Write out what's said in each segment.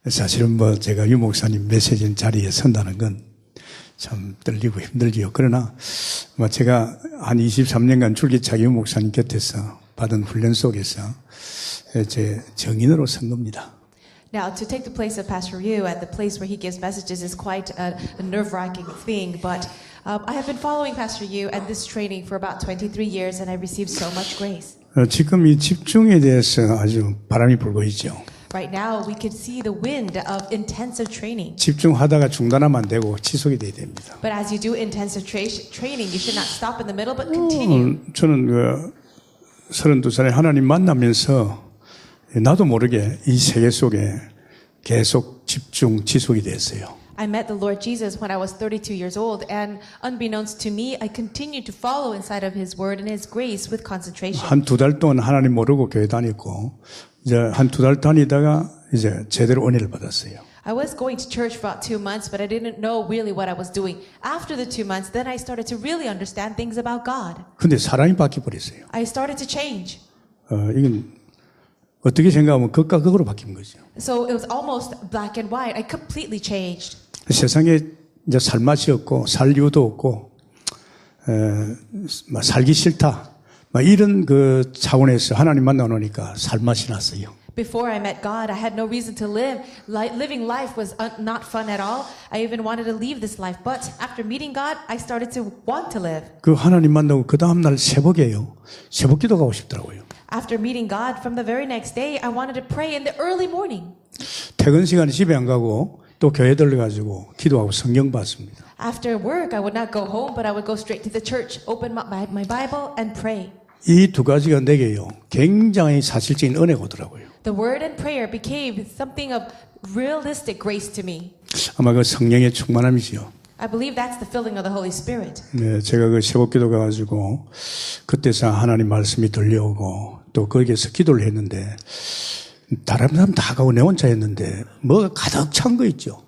사실은 뭐 제가 유 목사님 메시지 자리에 선다는 건 참 떨리고 힘들지요. 그러나 뭐 제가 한 23년간 줄기차게 유 목사님 곁에서 받은 훈련 속에서 제 정인으로 선 겁니다. Now, to take the place of Pastor Yu at the place where he gives messages is quite a nerve-wracking thing, but I have been following Pastor Yu and this training for about 23 years, and I received so much grace. 지금 이 집중에 대해서 아주 바람이 불고 있죠. Right now, we can see the wind of intensive training. 집중하다가 중단하면 안 되고 지속이 돼야 됩니다. But as you do intensive training, you should not stop in the middle, but continue. 저는 32살에 하나님 만나면서 나도 모르게 이 세계 속에 계속 집중, 지속이 됐어요. I met the Lord Jesus when I was 32 years old, and unbeknownst to me, I continued to follow inside of His Word and His grace with concentration. 한 두 달 동안 하나님 모르고 교회 다녔고, 이제 한 두 달 다니다가 이제 제대로 은혜를 받았어요. I was going to church for about 2 months, but I didn't know really what I was doing. After the 2 months, then I started to really understand things about God. 근데 사람이 바뀌어버렸어요. I started to change. 이건 어떻게 생각하면 극과 극으로 바뀐 거죠. So it was almost black and white. I completely changed. 세상에 이제 살 맛이 없고, 살 이유도 없고, 살기 싫다. 이런 그 차원에서 하나님 만나놓으니까 살 맛이 났어요. Before I met God, I had no reason to live. Living life was not fun at all. I even wanted to leave this life. But after meeting God, I started to want to live. 그 하나님 만나고 그 다음날 새벽에요. 새벽 기도 가고 싶더라고요. After meeting God, from the very next day, I wanted to pray in the early morning. 퇴근 시간에 집에 안 가고 또 교회 들러가지고 기도하고 성경 봤습니다. After work, I would not go home, but I would go straight to the church, open my Bible, and pray. 이 두 가지가 내게요. 굉장히 사실적인 은혜가 오더라고요. The word and prayer became something of realistic grace to me. 아마 그 성령의 충만함이지요. I believe that's the filling of the Holy Spirit. 네, 제가 그 새벽 기도 가가지고 그때서 하나님 말씀이 들려오고 또 거기에서 기도를 했는데 다른 사람 다 가고 내 혼자 했는데 뭐가 가득 찬 거 있죠.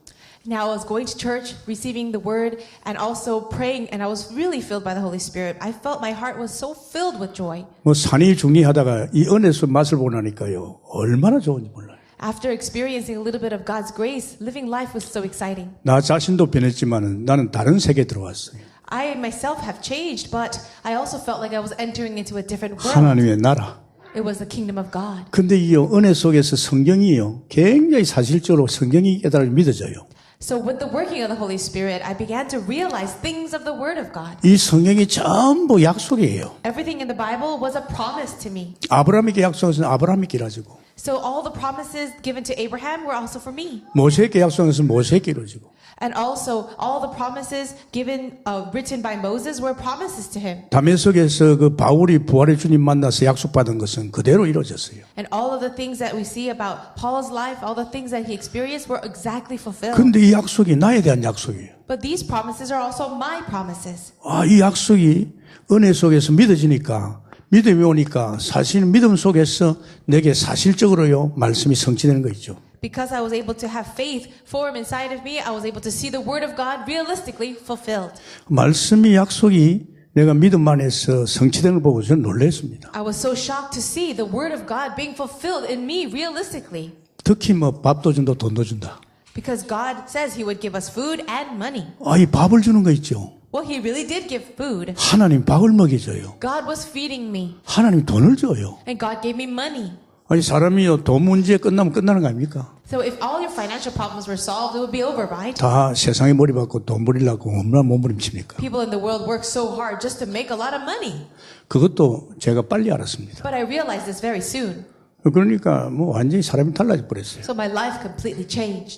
Now I was going to church, receiving the word, and also praying, and I was really filled by the Holy Spirit. I felt my heart was so filled with joy. 뭐 산이 중리하다가 이 은혜의 맛을 보나니까요. 얼마나 좋은지 몰라요. After experiencing a little bit of God's grace, living life was so exciting. 나 자신도 변했지만은 나는 다른 세계에 들어왔어요. I myself have changed, but I also felt like I was entering into a different world. 하나님의 나라. It was the kingdom of God. 근데 이 은혜 속에서 성경이요. 굉장히 사실적으로 성경이 깨달아 믿어져요. So with the working of the Holy Spirit, I began to realize things of the Word of God. 이 성경이 전부 약속이에요. Everything in the Bible was a promise to me. 아브라함에게 약속은 아브라함에게 이루어지고 So all the promises given to Abraham were also for me. 모세에게 약속은 모세에게 이루어지고 And also all the promises given, written by Moses were promises to him. 다메섹에서 그 바울이 부활의 주님 만나서 약속받은 것은 그대로 이루어졌어요. And all of the things that we see about Paul's life, all the things that he experienced were exactly fulfilled. 근데 이 약속이 나에 대한 약속이에요. But these promises are also my promises. 이 약속이 은혜 속에서 믿어지니까 믿음이 오니까 사실 믿음 속에서 내게 사실적으로요 말씀이 성취되는 거 있죠. Because I was able to have faith form inside of me, I was able to see the word of God realistically fulfilled. 말씀이 약속이 내가 믿음 안에서 성취되는 걸 보고 저는 놀랐습니다. I was so shocked to see the word of God being fulfilled in me realistically. 특히 뭐 밥도 준다 돈도 준다. Because God says He would give us food and money. 이 밥을 주는 거 있죠. Well, He really did give food. 하나님 밥을 먹여줘요. God was feeding me. 하나님 돈을 줘요. And God gave me money. 사람이요 돈 문제 끝나면 끝나는 거 아닙니까? So if all your financial problems were solved, it would be over, right? 다 세상에 머리 받고 돈 벌이려고 얼마나 몸부림칩니까? People in the world work so hard just to make a lot of money. 그것도 제가 빨리 알았습니다. But I realized this very soon. 그러니까 뭐 완전히 사람이 달라져 버렸어요. So my life completely changed.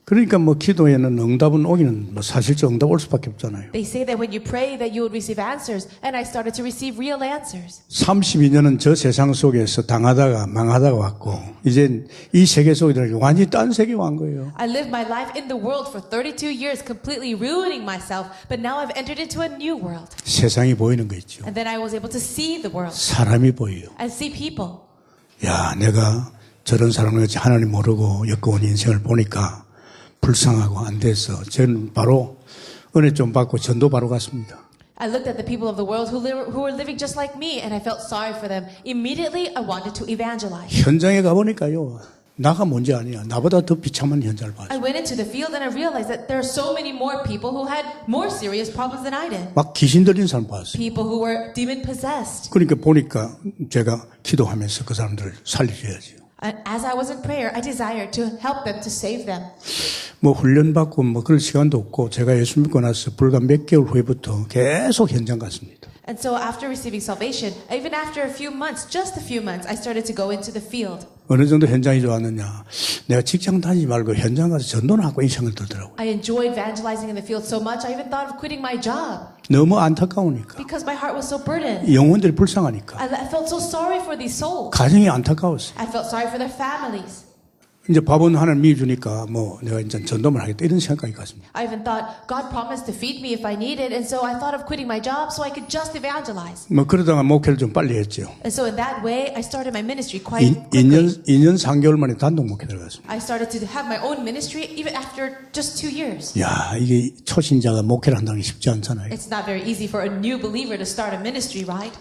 그러니까 뭐 기도에는 응답은 오기는 뭐 사실적 응답 올 수밖에 없잖아요. They say that when you pray that you would receive answers, and I started to receive real answers. 32년은 저 세상 속에서 당하다가 망하다가 왔고 이제 이 세계 속에 들어가 완전히 딴 세계에 온 거예요. I lived my life in the world for 32 years, completely ruining myself, but now I've entered into a new world. 세상이 보이는 거 있죠. And then I was able to see the world 사람이 보여요. and see people. 야, 내가 저런 사람을 같이 하나님 모르고 엮어온 인생을 보니까 불쌍하고 안 돼서 저는 바로 은혜 좀 받고 전도 바로 갔습니다. I looked at the people of the world who were living just like me, and I felt sorry for them. Immediately, I wanted to evangelize. 현장에 가보니까요. 나가 문제 아니야. 나보다 더 비참한 현장을 봤어. I went into the field and I realized that there are so many more people who had more serious problems than I did. 막 귀신 들린 사람 봤어. People who were demon possessed. 그러니까 보니까 제가 기도하면서 그 사람들을 살려줘야지. And as I was in prayer, I desired to help them, to save them. 뭐 훈련받고 뭐 그럴 시간도 없고 제가 예수 믿고 나서 불과 몇 개월 후에부터 계속 현장 갔습니다. And so after receiving salvation, even after a few months, just a few months, I started to go into the field. 어느 정도 현장이 좋았느냐. 내가 직장 다니지 말고 현장 가서 전도를 하고 이 생각이 들더라고요. I enjoyed evangelizing in the field so much, I even thought of quitting my job 너무 안타까우니까. because my heart was so burdened. 영혼들이 불쌍하니까. I felt so sorry for these souls. 가정이 안타까웠어요. I felt sorry for their families. 이제 밥은 하나님이 주니까 뭐 내가 이제 전도만 하겠다 이런 생각이 갔습니다. I even thought God promised to feed me if I needed, and so I thought of quitting my job so I could just evangelize. 뭐 그러다가 목회를 좀 빨리 했죠. And so in that way, I started my ministry quite quickly. 2년 3개월 만에 단독 목회 들어갔습니다. I started to have my own ministry even after just 2 years. 야, 이게 초신자가 목회를 한다는 게 쉽지 않잖아요. It's not very easy for a new believer to start a ministry, right?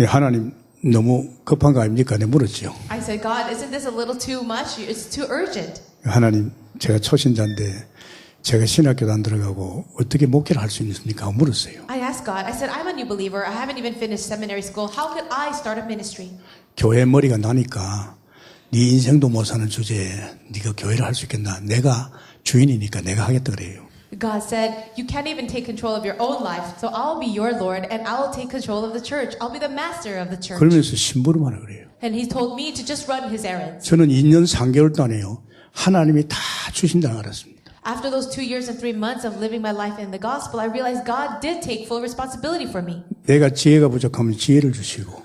예, 하나님 너무 급한 거 아닙니까? 내가 물었죠. I said, God, isn't this a little too much? It's too urgent. 하나님, 제가 초신자인데 제가 신학교도 안 들어가고 어떻게 목회를 할 수 있습니까? 물었어요. I asked God, I said, I'm a new believer. I haven't even finished seminary school. How could I start a ministry? 교회 머리가 나니까 네 인생도 못 사는 주제에 네가 교회를 할 수 있겠나? 내가 주인이니까 내가 하겠다 그래요. God said, you can't even take control of your own life, so I'll be your Lord and I'll take control of the church. I'll be the master of the church. 그러면서 심부름하라 그래요. And he told me to just run his errands. 저는 2년 3개월 동안에요. 하나님이 다 주신다는 걸 알았습니다. After those 2 years and 3 months of living my life in the gospel, I realized God did take full responsibility for me. 내가 지혜가 부족하면 지혜를 주시고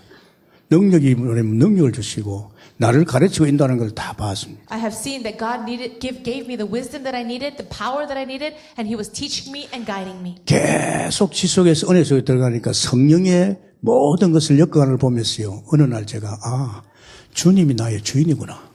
능력이 부족하면 능력을 주시고 나를 가르치고 인도하는 걸 다 봤습니다. I have seen that God gave me the wisdom that I needed, the power that I needed, and He was teaching me and guiding me. 계속 지속해서 은혜 속에 들어가니까 성령의 모든 것을 엮어가는 걸 보면서요. 어느 날 제가 주님이 나의 주인이구나.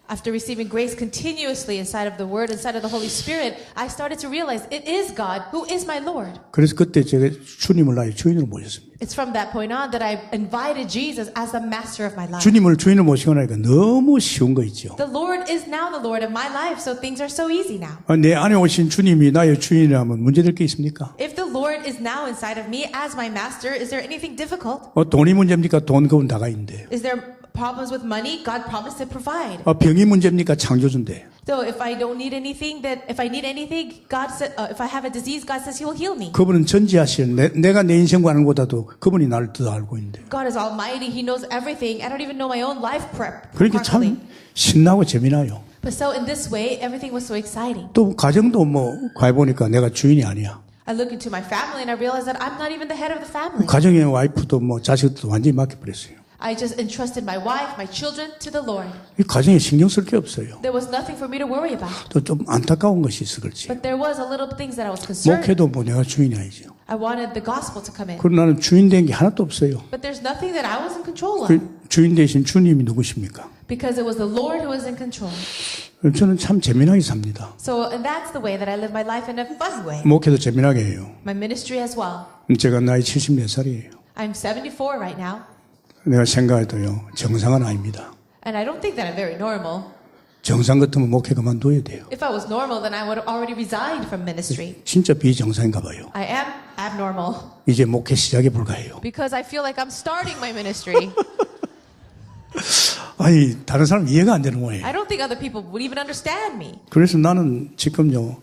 After receiving grace continuously inside of the Word, inside of the Holy Spirit, I started to realize it is God who is my Lord. 그래서 그때 제가 주님을 나의 주인으로 모셨습니다. It's from that point on that I invited Jesus as the master of my life. 주님을 주인으로 모시고 나니까 너무 쉬운 거 있죠. The Lord is now the Lord of my life, so things are so easy now. 내 안에 오신 주님이 나의 주인이라면 문제될 게 있습니까? If the Lord is now inside of me as my master, is there anything difficult? 돈이 문제입니까? 돈 그건 다가 있는데. Is there problems with money? God promised to provide. 병이 문제입니까? 창조주인데. So if I don't need anything, if I need anything, God said, if I have a disease, God says He will heal me. 그분은 전지하시는 내가 내 인생과 아는 것보다도 그분이 나를 더 알고 있는데. God is almighty. He knows everything. I don't even know my own life prep. 그러니까 참 신나고 재미나요. But so in this way, everything was so exciting. 또 가정도 뭐 가해보니까 내가 주인이 아니야. I look into my family and I realize that I'm not even the head of the family. 가정의 와이프도 뭐 자식도 완전히 맡겨버렸어요. I just entrusted my wife, my children to the Lord. 이 가정에 신경 쓸 게 없어요. There was nothing for me to worry about. 또 좀 안타까운 것이 있어 그렇지. But there was a little things that I was concerned. 목회도 뭐 내가 주인이 아니죠. I wanted the gospel to come in. 그럼 나는 주인 된 게 하나도 없어요. But there's nothing that I was in control of. 그 주인 대신 주님이 누구십니까? Because it was the Lord who was in control. 저는 참 재미나게 삽니다. So and that's the way that I live my life in a fun way. 목회도 재미나게 해요. My ministry as well. 제가 나이 74살이에요. I'm 74 right now. 내가 생각해도요. 정상은 아닙니다. And I don't think that I'm very normal. 정상 같으면 목회 그만둬야 돼요. If I was normal, then I would have already resigned from ministry. 진짜 비정상인가 봐요. I am abnormal 이제 목회 시작에 불과해요. because I feel like I'm starting my ministry. 아니 다른 사람 이해가 안 되는 거예요. I don't think other people would even understand me. 그래서 나는 지금요.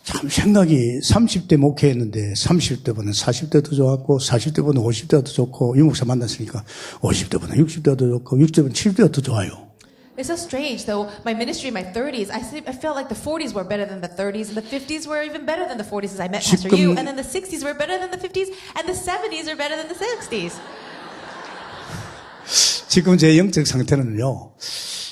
참 생각이 30대 목회했는데 30대보다 40대 더 좋았고 40대보다 50대가 더 좋고 이 목사 만났으니까 50대보다 60대가 더 좋고 60대보다 70대가 더 좋아요. It's so strange, though. My ministry in my 30s, I felt like the 40s were better than the 30s, and the 50s were even better than the 40s as I met Pastor Yu, and then the 60s were better than the 50s, and the 70s are better than the 60s. 지금 제 영적 상태는요.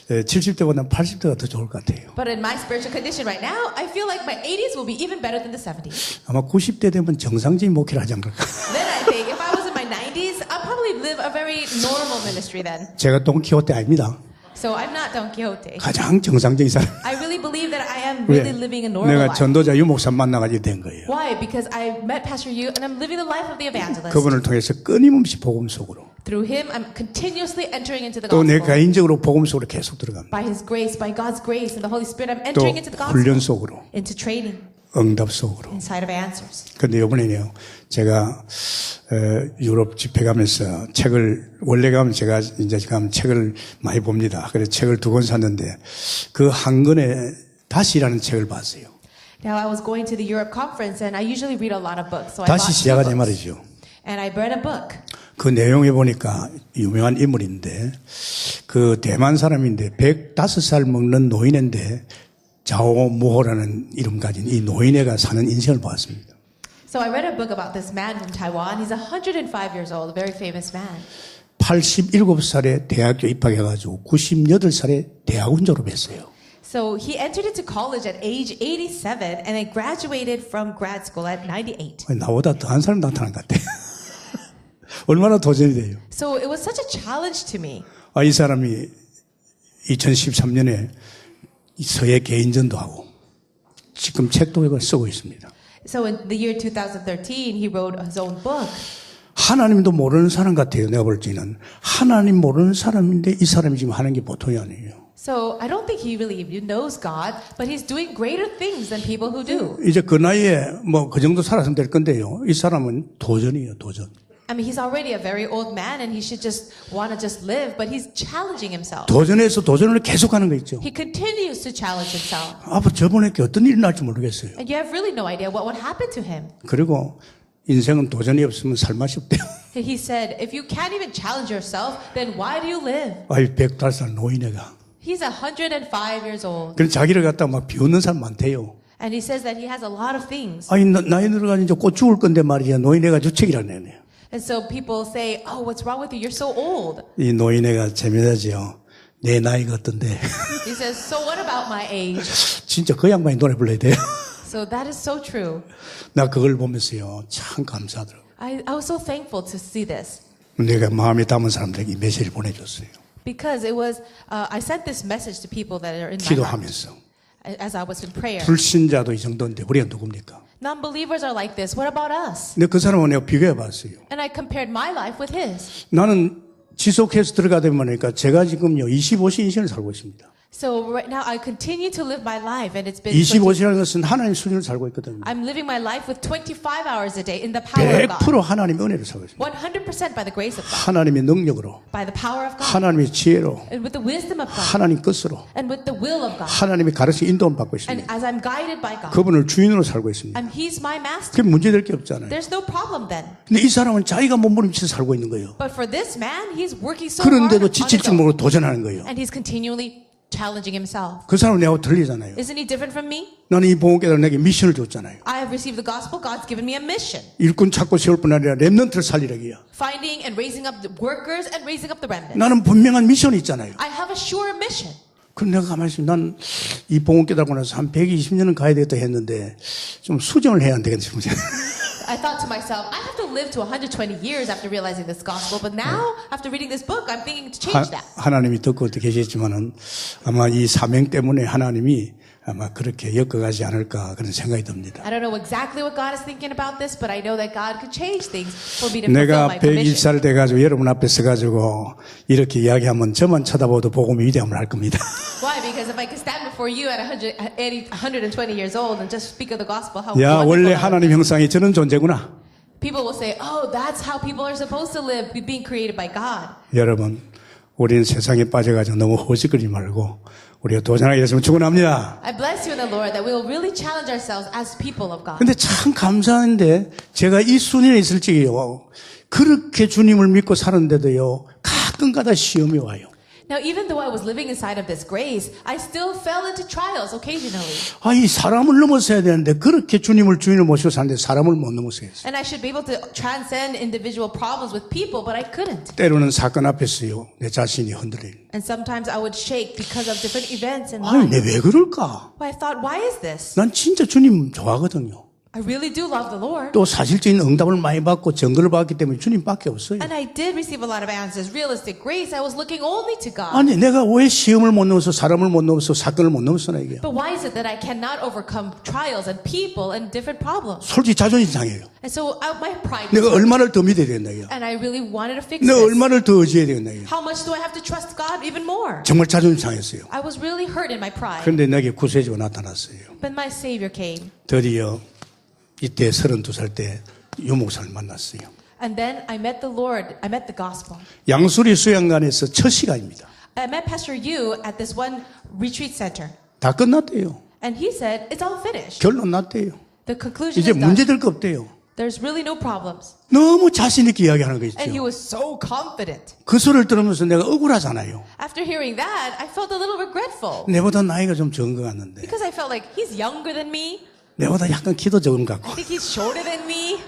70대보다 80대가 더 좋을 것 같아요. But in my spiritual condition right now, I feel like my 80s will be even better than the 70s. 아마 90대 되면 정상적인 목회를 하지 않을까. Then I think if I was in my 90s, I'd probably live a very normal ministry then. 제가 돈키호테 아닙니다. So I'm not Don Quixote. 가장 정상적인 사람. I really believe that I am 왜? really living a normal 내가 life. 전도자 유목사 만나가지고 된 거예요. Why? Because I met Pastor Yu and I'm living the life of the evangelist. 그분을 통해서 끊임없이 복음 속으로 Through him, I'm continuously entering into the 또 내 gospel. 개인적으로 복음 속으로 계속 들어갑니다. By His grace, by God's grace and the Holy Spirit, I'm 또 entering into the 훈련 gospel, 속으로 into training, 응답 속으로. inside of answers. 근데 이번에요, 제가 유럽 집회 가면서 책을 원래 가면 제가 이제 가면 책을 많이 봅니다. 그래서 책을 2권 샀는데 그 한 권에 다시라는 책을 봤어요. Now, I was going to the Europe conference and I usually read a lot of books. So I bought 다시 2 시작하자 books. 말이죠. And I read a book. 그 내용에 보니까 유명한 인물인데 그 대만 사람인데 105살 먹는 노인인데 자오무호라는 이름 가진 이 노인애가 사는 인생을 보았습니다. So I read a book about this man from Taiwan. He's 105 years old, a very famous man. 87살에 대학교 입학해가지고 98살에 대학원 졸업했어요. So he entered into college at age 87 and then graduated from grad school at 98. 나보다 더한 사람 나타난 것 같아. 얼마나 도전이 돼요. So it was such a challenge to me. 이 사람이 2013년에 서예 개인전도 하고 지금 책도 쓰고 있습니다. So in the year 2013, he wrote his own book. 하나님도 모르는 사람 같아요. 내가 볼 때는 하나님 모르는 사람인데 이 사람이 지금 하는 게 보통이 아니에요. So I don't think he really even knows God, but he's doing greater things than people who do. 이제 그 나이에 뭐 그 정도 살았으면 될 건데요. 이 사람은 도전이에요, 도전. I mean, he's already a very old man and he should just want to just live, but he's challenging himself. 도전해서 도전을 계속하는 거 있죠. He continues to challenge himself. 앞으로 저분에게 어떤 일이 날지 모르겠어요. And you have really no idea what would happen to him. 그리고 인생은 도전이 없으면 살 맛이 없대요. He said, if you can't even challenge yourself, then why do you live? 105살 노인애가. He's 105 years old. 그래서 자기를 갖다가 막 비웃는 사람 많대요. And he says that he has a lot of things. 나이 들어가니 이제 곧 죽을 건데 말이야. 노인애가 주책이라는 애네요. And so people say, oh, what's wrong with you? You're so old. 이 노인애가 재미나지요. 내 나이가 어떤데. He says, so what about my age? 진짜 그 양반이 노래 불러야 돼요. So that is so true. 나 그걸 보면서요. 참 감사하더라고요. I was so thankful to see this. 내가 마음에 담은 사람들에게 이 메시지를 보내줬어요. Because it was, I sent this message to people that are in my heart 기도하면서. as I was in prayer. 불신자도 이 정도인데 우리가 누굽니까? Non-believers are like this. What about us? 근데 그 사람은 내가 비교해 봤어요. And I compared my life with his. 나는 지속해서 들어가다 보니까 제가 지금요 25세 인생을 살고 있습니다. So right now I continue to live my life and it's been 20, 25세라는 것은 하나님 수준을 살고 있거든요. I'm living my life with 25 hours a day in the power of God. 100% 하나님의 은혜를 살고 있습니다. 100% by the grace of God. 하나님의 능력으로, By the power of God. 하나님의 지혜로, And with the wisdom of God. 하나님 뜻으로, And with the will of God. 하나님의 가르침 인도를 받고 And 있습니다. as I'm guided by God. 그분을 주인으로 살고 있습니다. And He's my master. 그게 문제될 게 없잖아요. There's no problem then. 근데 이 사람은 자기가 몸부림치면서 살고 있는 거예요. But for this man, he's working so hard 그런데도 on 지칠 his 줄 own. 모르고 도전하는 거예요. And he's continually challenging himself. 그 사람은 내하고 들리잖아요. Isn't he different from me? 나는 이 복음께서 내게 미션을 줬잖아요. I have received the gospel. God's given me a mission. 일꾼 찾고 세울 뿐 아니라 렘넌트를 살리라기야. Finding and raising up the workers and raising up the remnant. 나는 분명한 미션이 있잖아요. I have a sure mission. 그럼 내가 가만히 있으면 난 이 복음 깨닫고 나서 한 120년은 가야 되겠다 했는데 좀 수정을 해야 안 되겠지. I thought to myself, I have to live to 120 years after realizing this gospel. But now, after reading this book, I'm thinking to change that. 하나님이 듣고 계시지만은 아마 이 사명 때문에 하나님이 아마 그렇게 엮어가지 않을까 그런 생각이 듭니다. I don't know exactly what God is thinking about this, but I know that God could change things for me to fulfill 내가 my commission. 120살 돼가지고 여러분 앞에 서가지고 이렇게 이야기하면 저만 쳐다봐도 복음의 위대함을 알 겁니다. Why? Because if I could stand before you at 120 years old and just speak of the gospel, how 야, wonderful 원래 that would 하나님 형상이 저런 존재구나. People will say, oh, that's how people are supposed to live, being created by God. 여러분, 우리는 세상에 빠져가지고 너무 허짓거리지 말고 우리가 도전하게 됐으면 축원합니다. I bless you in the Lord that we will really challenge ourselves as people of God. 근데 참 감사한데 제가 이 순위에 있을 적에요. 그렇게 주님을 믿고 사는데도요. 가끔가다 시험이 와요. Now, even though I was living inside of this grace, I still fell into trials occasionally. 이 사람을 넘어서야 되는데 그렇게 주님을 주인을 모시고 사는데 사람을 못 넘어서요. And I should be able to transcend individual problems with people, but I couldn't. 때로는 사건 앞에서요. 내 자신이 흔들려요. And sometimes I would shake because of different events in life. 내 왜 그럴까? Well, I thought, why is this? 난 진짜 주님 좋아하거든요. I really do love the Lord. 또 사실적인 응답을 많이 받고 증거를 받기 때문에 주님밖에 없어요. And I did receive a lot of answers. Realistic grace, I was looking only to God. 아니 내가 왜 시험을 못 넘어서 사람을 못 넘어서 사건을 못 넘어서나 이게. But why is it that I cannot overcome trials and people and different problems? 솔직히 자존심 상해요. And so my pride 내가 was hurt. 얼마를 더 믿어야 된다 이게. And I really wanted to fix 내가 this. 얼마를 더 의지해야 된다 이게. How much do I have to trust God even more? 정말 자존심 상했어요. I was really hurt in my pride. 그런데 내게 구세주가 나타났어요. But my Savior came. 드디어 이때 32살 때 유목사를 만났어요. And then I met the Lord. I met the gospel. 양수리 수양관에서 첫 시간입니다. I met Pastor Yu at this one retreat center. 다 끝났대요. And he said, it's all finished. 결론 났대요. The conclusion 이제 is done. 문제될 거 없대요. There's really no problems. 너무 자신 있게 이야기하는 거 And he 있죠. was so confident. 그 소리를 들으면서 내가 억울하잖아요. After hearing that, I felt a little regretful. 내보다 나이가 좀 적은 것 같는데 Because I felt like he's younger than me. 내보다 약간 키도 적은 것 I 같고 think he's shorter than me.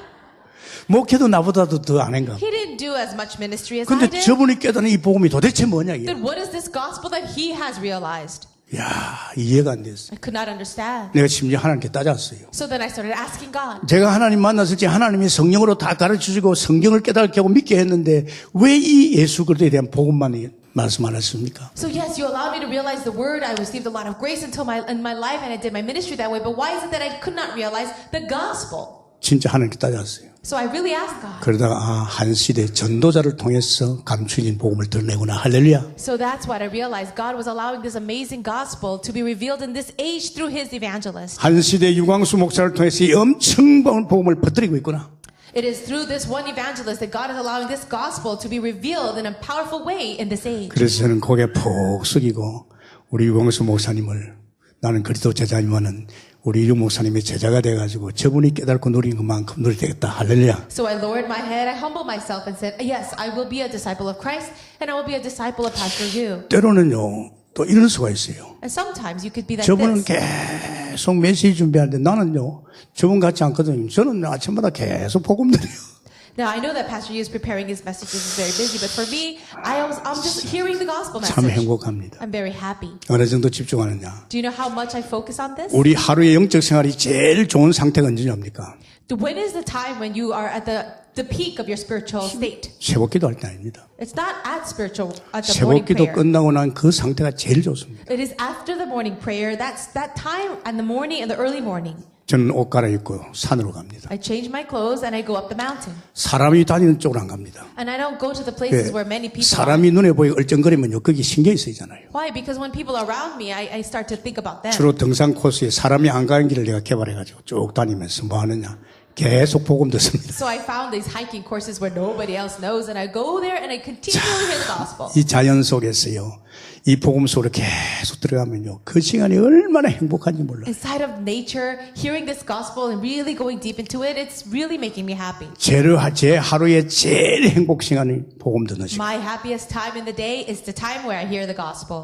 목회도 나보다도 더 안 한 것 같고 He didn't do as much ministry as I 근데 did. 저분이 깨닫는 이 복음이 도대체 뭐냐 이게. Then what is this gospel that he has realized? 야 이해가 안 됐어요. I could not understand. 내가 심지어 하나님께 따졌어요. So then I started asking God. 제가 하나님 만났을 때 하나님이 성령으로 다 가르쳐주고 성경을 깨닫게 하고 믿게 했는데 왜 이 예수 그리스도에 대한 복음만 말씀 안 하십니까? So yes, you allowed me to realize the word. I received a lot of grace in my life, and I did my ministry that way. But why is it that I could not realize the gospel? 진짜 하나님께 따졌어요. So I really asked God. 그러다가 한 시대 전도자를 통해서 감추진 복음을 드러내구나. 할렐루야. So that's what I realized. God was allowing this amazing gospel to be revealed in this age through His evangelist. 한 시대 유광수 목사를 통해서 이 엄청 복음을 퍼뜨리고 있구나. It is through this one evangelist that God is allowing this gospel to be revealed in a powerful way in this age. 그래서 저는 고개 푹 숙이고 우리 유광수 목사님을 나는 그리스도 제자님과는 우리 유 목사님의 제자가 돼가지고 저분이 깨닫고 누린 것만큼 누려야 되겠다. 할렐루야. So I lowered my head, I humbled myself and said, yes, I will be a disciple of Christ and I will be a disciple of Pastor Yu. 때로는요 또 이럴 수가 있어요. And sometimes you could be like 저분은 this. 계속 메시지 준비하는데 나는요 저분 같지 않거든요. 저는 아침마다 계속 복음 드려요. Now I know that Pastor Yu is preparing his messages, is very busy, but for me, I'm just hearing the gospel 참 message. 행복합니다. I'm very happy. 어느 정도 집중하느냐. Do you know how much I focus on this? 우리 하루의 영적 생활이 제일 좋은 상태가 언제입니까? When is the time when you are at the peak of your spiritual state? 새벽기도 할 때 아닙니다. It's not at the morning 새벽기도 prayer. 끝나고 난 그 상태가 제일 좋습니다. It is after the morning prayer. That's that time in the morning, in the early morning. 저는 옷 갈아입고 산으로 갑니다. I change my clothes and I go up the mountain. 사람이 다니는 쪽으로 안 갑니다. And I don't go to the places where many people are. 사람이 눈에 보이고 얼쩡거리면요 거기 신경이 쓰이잖아요. Why? Because when people are around me, I start to think about them. 주로 등산 코스에 사람이 안 가는 길을 내가 개발해가지고 쭉 다니면서 뭐 하느냐 계속 복음 듣습니다. So I found these hiking courses where nobody else knows, and I go there and I continually hear the gospel. 이 자연 속에서요 이 복음 속으로 계속 들어가면요 그 시간이 얼마나 행복한지 몰라요. Inside of nature, hearing this gospel and really going deep into it, it's really making me happy. 제 하루의 제일 행복 시간이 복음 듣는 시간. My happiest time in the day is the time where I hear the gospel.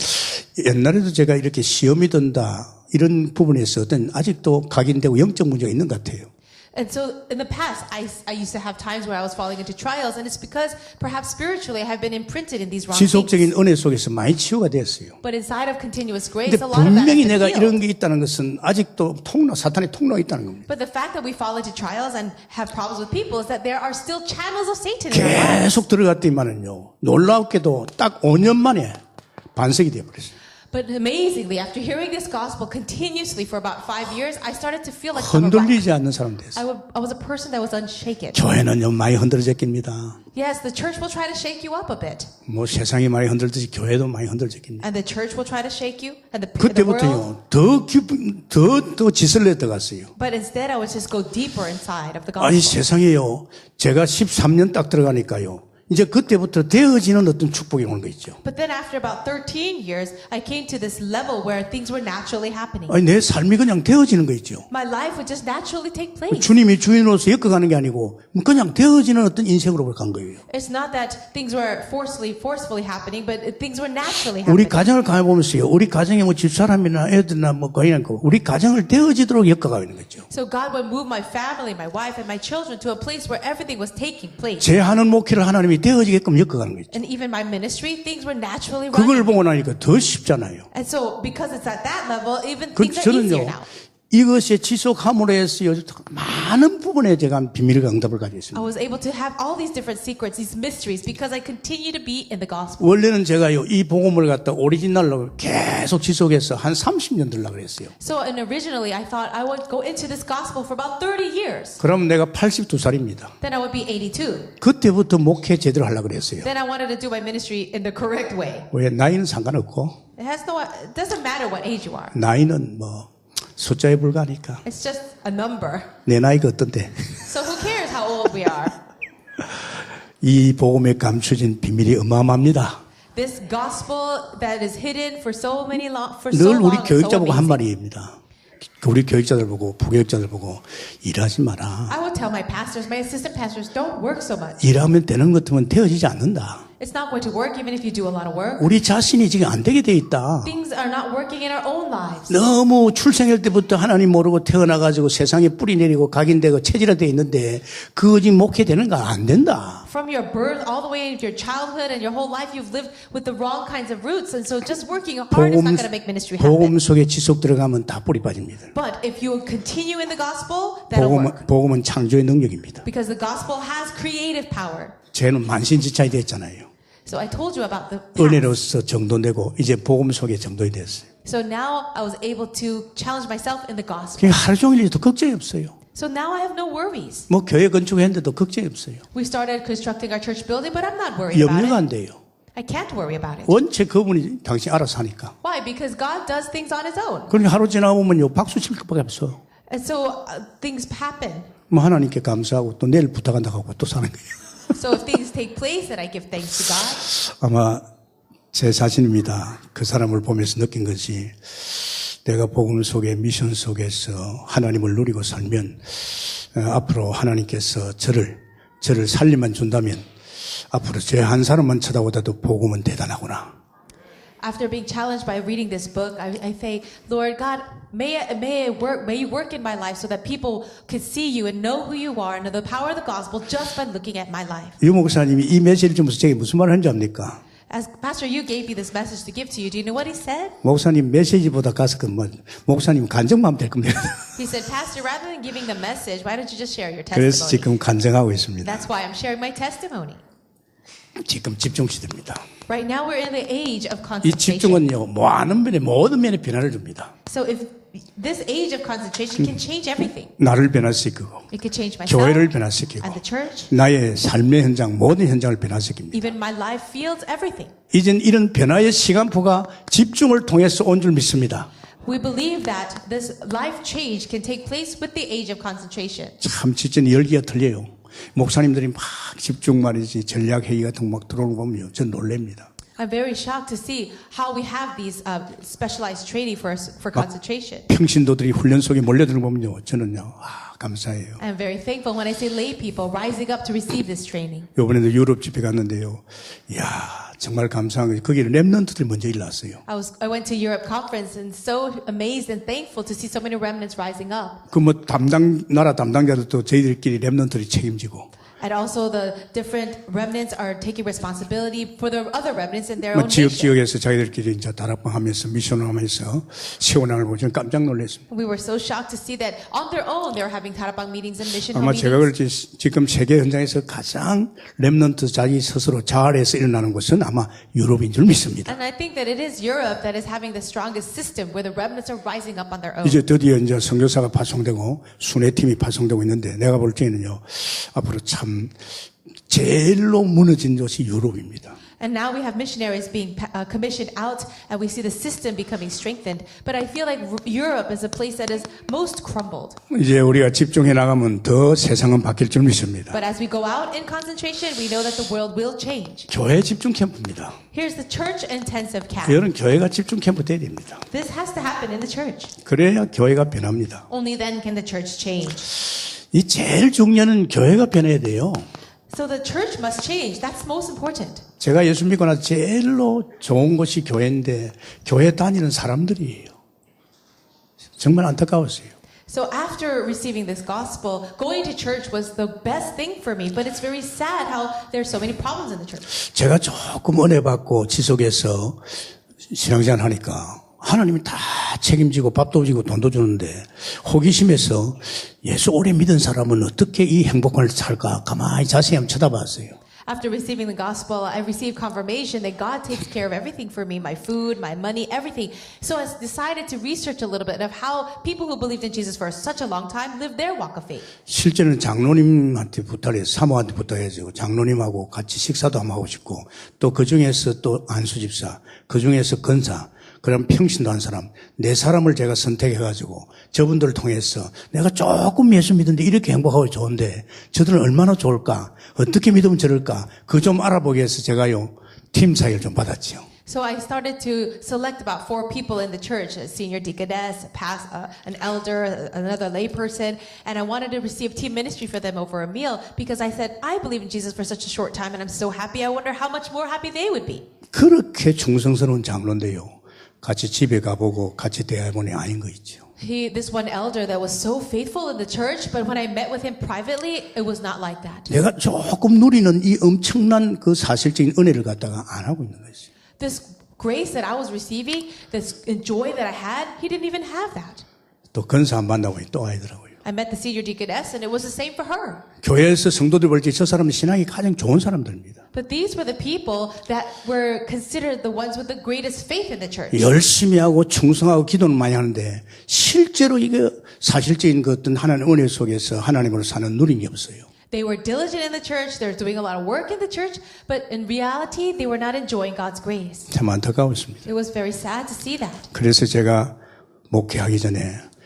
옛날에도 제가 이렇게 시험이 든다 이런 부분에서 어떤 아직도 각인되고 영적 문제가 있는 것 같아요. And so in the past, I used to have times where I was falling into trials, and it's because perhaps spiritually I have been imprinted in these wrong things. 지속적인 은혜 속에서 많이 치유가 됐어요. But inside of continuous grace, 근데 a lot of that has 분명히 been 내가 healed. 이런 게 있다는 것은 아직도 사탄의 통로가 있다는 겁니다. But the fact that we fall into trials and have problems with people is that there are still channels of Satan in our lives. 계속 들어갔더니만은요 놀랍게도 딱 5년 만에 반석이 되어버렸어요. But amazingly, after hearing this gospel continuously for about 5 years, I started to feel like I'm a rock. 흔들리지 않는 사람 됐어요. I was a person that was unshaken. 교회는요 많이 흔들어졌깁니다. Yes, the church will try to shake you up a bit. 뭐 세상이 많이 흔들듯이 교회도 많이 흔들어졌깁니다. And the church will try to shake you. And the world. 그때부터요 더 지슬려 들어갔어요. But instead, I would just go deeper inside of the 아니 gospel. 세상에요 제가 13년 딱 들어가니까요 이제 그때부터 되어지는 어떤 축복이 오는 거 있죠. But then after about 13 years, I came to this level where things were naturally happening. 아니 내 삶이 그냥 되어지는 거 있죠. My life would just naturally take place. 주님이 주인으로서 엮어가는 게 아니고 그냥 되어지는 어떤 인생으로 간 거예요. It's not that things were forcefully happening, but things were naturally 우리 happening. 가정을 가보면서요. 우리 가정에 뭐 집사람이나 애들이나 뭐 거의 않고 우리 가정을 되어지도록 엮어가고 있는 거죠. So God would move my family, my wife, and my children to a place where everything was taking place. 제 하는 목회를 하나님이 되어지게끔 엮어가는 거죠. And even my ministry, things were naturally 그걸 running. 보고 나니까 더 쉽잖아요. And so because it's at that level, even 그 things are easier 저는요 now. 이것에 지속함으로 해서 많은 부분에 제가 비밀과 응답을 가지고 I 있습니다. was able to have all these different secrets, these mysteries, because I continue to be in the gospel. 원래는 제가요, 이 복음을 갖다 오리지널로 계속 지속해서 한 30년 들려고 그랬어요. So, and originally I thought I would go into this gospel for about 30 years. 그럼 내가 82살입니다. Then I would be 82. 그때부터 목회 제대로 하려고 그랬어요. Then I wanted to do my ministry in the correct way. 왜 나이는 상관없고 It doesn't matter what age you are. 나이는 뭐 숫자에 불과하니까 It's just a number. 내 나이가 어떤데 So who cares how old we are? 이 복음에 감춰진 비밀이 어마어마합니다. This gospel that is hidden for so 늘 long 우리 is so 교육자 보고 한 amazing. 말입니다. 우리 교육자들 보고 부교육자들 보고 일하지 마라. I would tell my pastors, my assistant pastors, don't work so much. 일하면 되는 것 같으면 되어지지 않는다. It's not going to work even if you do a lot of work. 우리 자신이 지금 안 되게 돼 있다. Things are not working in our own lives. 너무 출생할 때부터 하나님 모르고 태어나가지고 세상에 뿌리 내리고 각인되고 체질화되어 있는데 그거 지금 목회되는가 안 된다. From your birth all the way into your childhood and your whole life, you've lived with the wrong kinds of roots. And so just working hard is not going to make ministry 복음 happen. 속에 지속 들어가면 다 뿌리 빠집니다. But if you continue in the gospel, that'll work. 복음은 창조의 능력입니다. Because the gospel has creative power. 죄는 만신지차이 됐잖아요. So I told you about the past. 은혜로서 정돈되고 이제 복음 속에 정돈이 됐어요. So now I was able to challenge myself in the gospel. 그러니까 하루 종일 해도 걱정이 없어요. So now I have no worries. 뭐 교회 건축했는데도 걱정이 없어요. We started constructing our church building, but I'm not worried 염려가 about it. 안 돼요. I can't worry about it. 원체 그분이 당신 알아서 하니까. Why? Because God does things on His own. 그러니까 하루 지나보면요 박수 칠 것밖에 없어. And so things happen. 뭐 하나님께 감사하고 또 내일 부탁한다고 하고 또 사는 거예요. So if things take place, then I give thanks to God. 아마 제 자신입니다. 그 사람을 보면서 느낀 것이 내가 복음 속에 미션 속에서 하나님을 누리고 살면 앞으로 하나님께서 저를 살림만 준다면 앞으로 제 한 사람만 쳐다보다도 복음은 대단하구나. After being challenged by reading this book, I say, Lord God, may you work in my life so that people could see you and know who you are and know the power of the gospel just by looking at my life. 유 목사님이 이 메시지를 주면서 제게 무슨 말을 했는지 압니까? As Pastor Yu gave me this message to give to you, do you know what he said? 목사님 메시지보다 가서 목사님 간증만 될 겁니다. He said, Pastor, rather than giving the message, why don't you just share your 그래서 testimony? 지금 간증하고 있습니다. That's why I'm sharing my testimony. 지금 집중 시대입니다. Right now we're in the age of 이 concentration. 집중은요 모든 면에 변화를 줍니다. So if this age of concentration can change everything. 나를 변화시키고 It could change myself 교회를 변화시키고 and the church, 나의 삶의 현장 모든 현장을 변화시킵니다. even my life fields, everything. 이젠 이런 변화의 시간표가 집중을 통해서 온 줄 믿습니다. We believe that this life change can take place with the age of concentration. 참 진짜 열기가 틀려요. 목사님들이 막 집중 말이지 전략 회의 같은 거 막 들어오는 거 보면요, 전 놀랍니다. I'm very shocked to see how we have these specialized training for concentration. 평신도들이 훈련 속에 몰려드는 거 보면요, 저는요, 감사해요. I'm very thankful when I see lay people rising up to receive this training. 이번에도 유럽 집회 갔는데요, 이야 정말 감사한 것이 거기 렘넌트들이 먼저 일어났어요. I went to Europe conference and so amazed and thankful to see so many remnants rising up. 그 뭐 나라 담당자들도 저희들끼리 렘넌트들이 책임지고. And also the different remnants are taking responsibility for the other remnants in their 뭐 own nation. 지역에서 자기들끼리 이제 다락방 하면서 미션을 하면서 시원함을 보고 저는 깜짝 놀랐습니다. We were so shocked to see that on their own they were having 다락방 meetings and mission 아마 meetings. 제가 그렇지 지금 세계 현장에서 가장 렘넌트 자기 스스로 자활해서 일어나는 곳은 아마 유럽인 줄 믿습니다. And I think that it is Europe that is having the strongest system where the remnants are rising up on their own. 이제 드디어 이제 선교사가 파송되고 순회팀이 파송되고 있는데 내가 볼 때는요 앞으로 참 제일로 무너진 곳이 유럽입니다. And now we have missionaries being commissioned out and we see the system becoming strengthened. But I feel like Europe is a place that is most crumbled. 이제 우리가 집중해 나가면 더 세상은 바뀔 줄 믿습니다. But as we go out in concentration, we know that the world will change. 교회 집중 캠프입니다. Here's the church intensive camp. 여러분 교회가 집중 캠프 돼야 됩니다. This has to happen in the church. 그래야 교회가 변합니다. Only then can the church change. 이 제일 중요한 교회가 변해야 돼요. So the church must change. That's most important. 제가 예수 믿고 나서 제일로 좋은 것이 교회인데 교회 다니는 사람들이에요. 정말 안타까웠어요. So after receiving this gospel, going to church was the best thing for me. But it's very sad how there's so many problems in the church. 제가 조금 은혜 받고 지속해서 신앙생활 하니까 하나님이 다 책임지고 밥도 주고 돈도 주는데 호기심에서 예수 오래 믿은 사람은 어떻게 이 행복을 살까 가만히 자세히 한번 쳐다봤어요. After receiving the gospel, I received confirmation that God takes care of everything for me, my food, my money, everything. So I decided to research a little bit of how people who believed in Jesus for such a long time live their walk of faith. 실제는 장로님한테 부탁해서 사모한테 부탁해서 장로님하고 같이 식사도 한번 하고 싶고 또 그중에서 또 안수집사, 그중에서 근사, 그럼 평신도 한 사람, 네 사람을 제가 선택해가지고 저분들을 통해서 내가 조금 예수 믿는데 이렇게 행복하고 좋은데 저들은 얼마나 좋을까? 어떻게 믿으면 저럴까? 그 좀 알아보기 위해서 제가요, 팀 사역을 좀 받았지요. So I started to select about 4 people in the church, a senior deaconess, an elder, another lay person, and I wanted to receive team ministry for them over a meal because I said, I believe in Jesus for such a short time and I'm so happy. I wonder how much more happy they would be. 그렇게 충성스러운 장로인데요. 같이 집에 가보고 같이 대화해보니 아닌 거 있죠. This one elder that was so faithful in the church, but when I met with him privately, it was not like that. 내가 조금 누리는 이 엄청난 그 사실적인 은혜를 갖다가 안 하고 있는 거였어요. This grace that I was receiving, this joy that I had, he didn't even have that. 또 근사 안 만나보니 또 아니더라고요. I met the senior deaconess and it was the same for her. 교회에서 성도들 볼 때 저 사람은 신앙이 가장 좋은 사람들입니다. But these were the people that were considered the ones with the greatest faith in the church. 열심히 하고 충성하고 기도는 많이 하는데 실제로 이게 사실적인 그 어떤 하나님의 은혜 속에서 하나님으로 사는 누린 게 없어요. They were diligent in the church, they were doing a lot of work in the church, but in reality, they were not enjoying God's grace. 참 안타까웠습니다. It was very sad to see that. 그래서 제가 목회하기 전에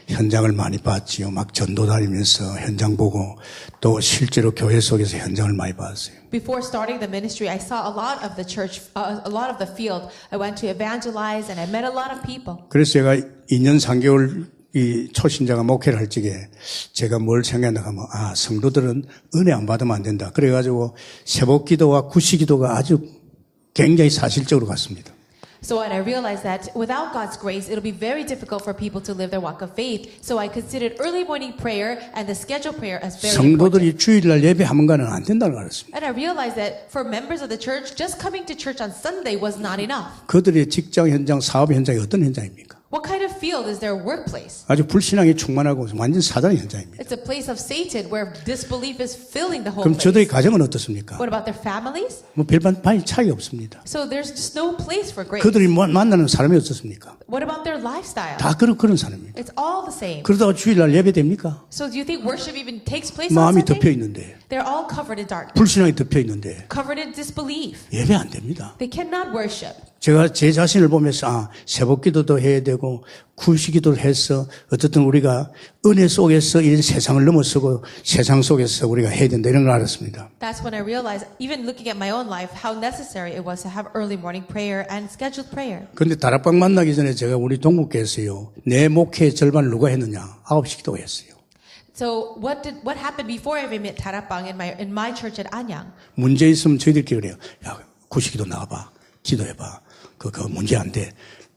현장을 많이 봤지요. 막 전도 다니면서 현장 보고 또 실제로 교회 속에서 현장을 많이 봤어요. Before starting the ministry, I saw a lot of the church, a lot of the field. I went to evangelize and I met a lot of people. 그래서 제가 2년 3개월 이 초신자가 목회를 할 적에 제가 뭘 생각했나 하면 성도들은 은혜 안 받으면 안 된다. 그래가지고 새벽기도와 구시기도가 아주 굉장히 사실적으로 갔습니다. So and I realized that without God's grace, it'll be very difficult for people to live their walk of faith. So I considered early morning prayer and the scheduled prayer as very important. 성도들이 주일날 예배하면가는 안 된다는 걸 알았습니다. And I realized that for members of the church, just coming to church on Sunday was not enough. 그들의 직장 현장, 사업 현장이 어떤 현장입니까? What kind of field is their workplace? 아주 불신앙이 충만하고 완전 사단의 현장입니다. It's a place of Satan where disbelief is filling the whole 그럼 저들의 place. 가정은 어떻습니까? What about their families? 뭐 별반 차이 없습니다. So there's just no place for grace. 그들이 만나는 사람이 어떻습니까? What about their lifestyle? 다 그런 사람입니다. It's all the same. 그러다가 주일날 예배됩니까? So do you think worship even takes place on 마음이 Sunday? 덮여 있는데, They're all covered in darkness, 불신앙이 덮여 있는데 covered in disbelief. 예배 안 됩니다. They cannot worship. 제가 제 자신을 보면서 새벽기도도 해야 되고 구시기도를 해서 어쨌든 우리가 은혜 속에서 이 세상을 넘어서고 세상 속에서 우리가 해야 된다 이런 걸 알았습니다. That's when I realized, even looking at my own life, how necessary it was to have early morning prayer and scheduled prayer. 그런데 다락방 만나기 전에 제가 우리 동국교회에서요. 내 목회의 절반을 누가 했느냐? 9시 기도했어요. So what happened before I met Tarapang in my church at Anyang? 문제 있으면 저희들끼리 그래요. 야, 구시기도 나가봐. 기도해봐. 그거 문제 안 돼.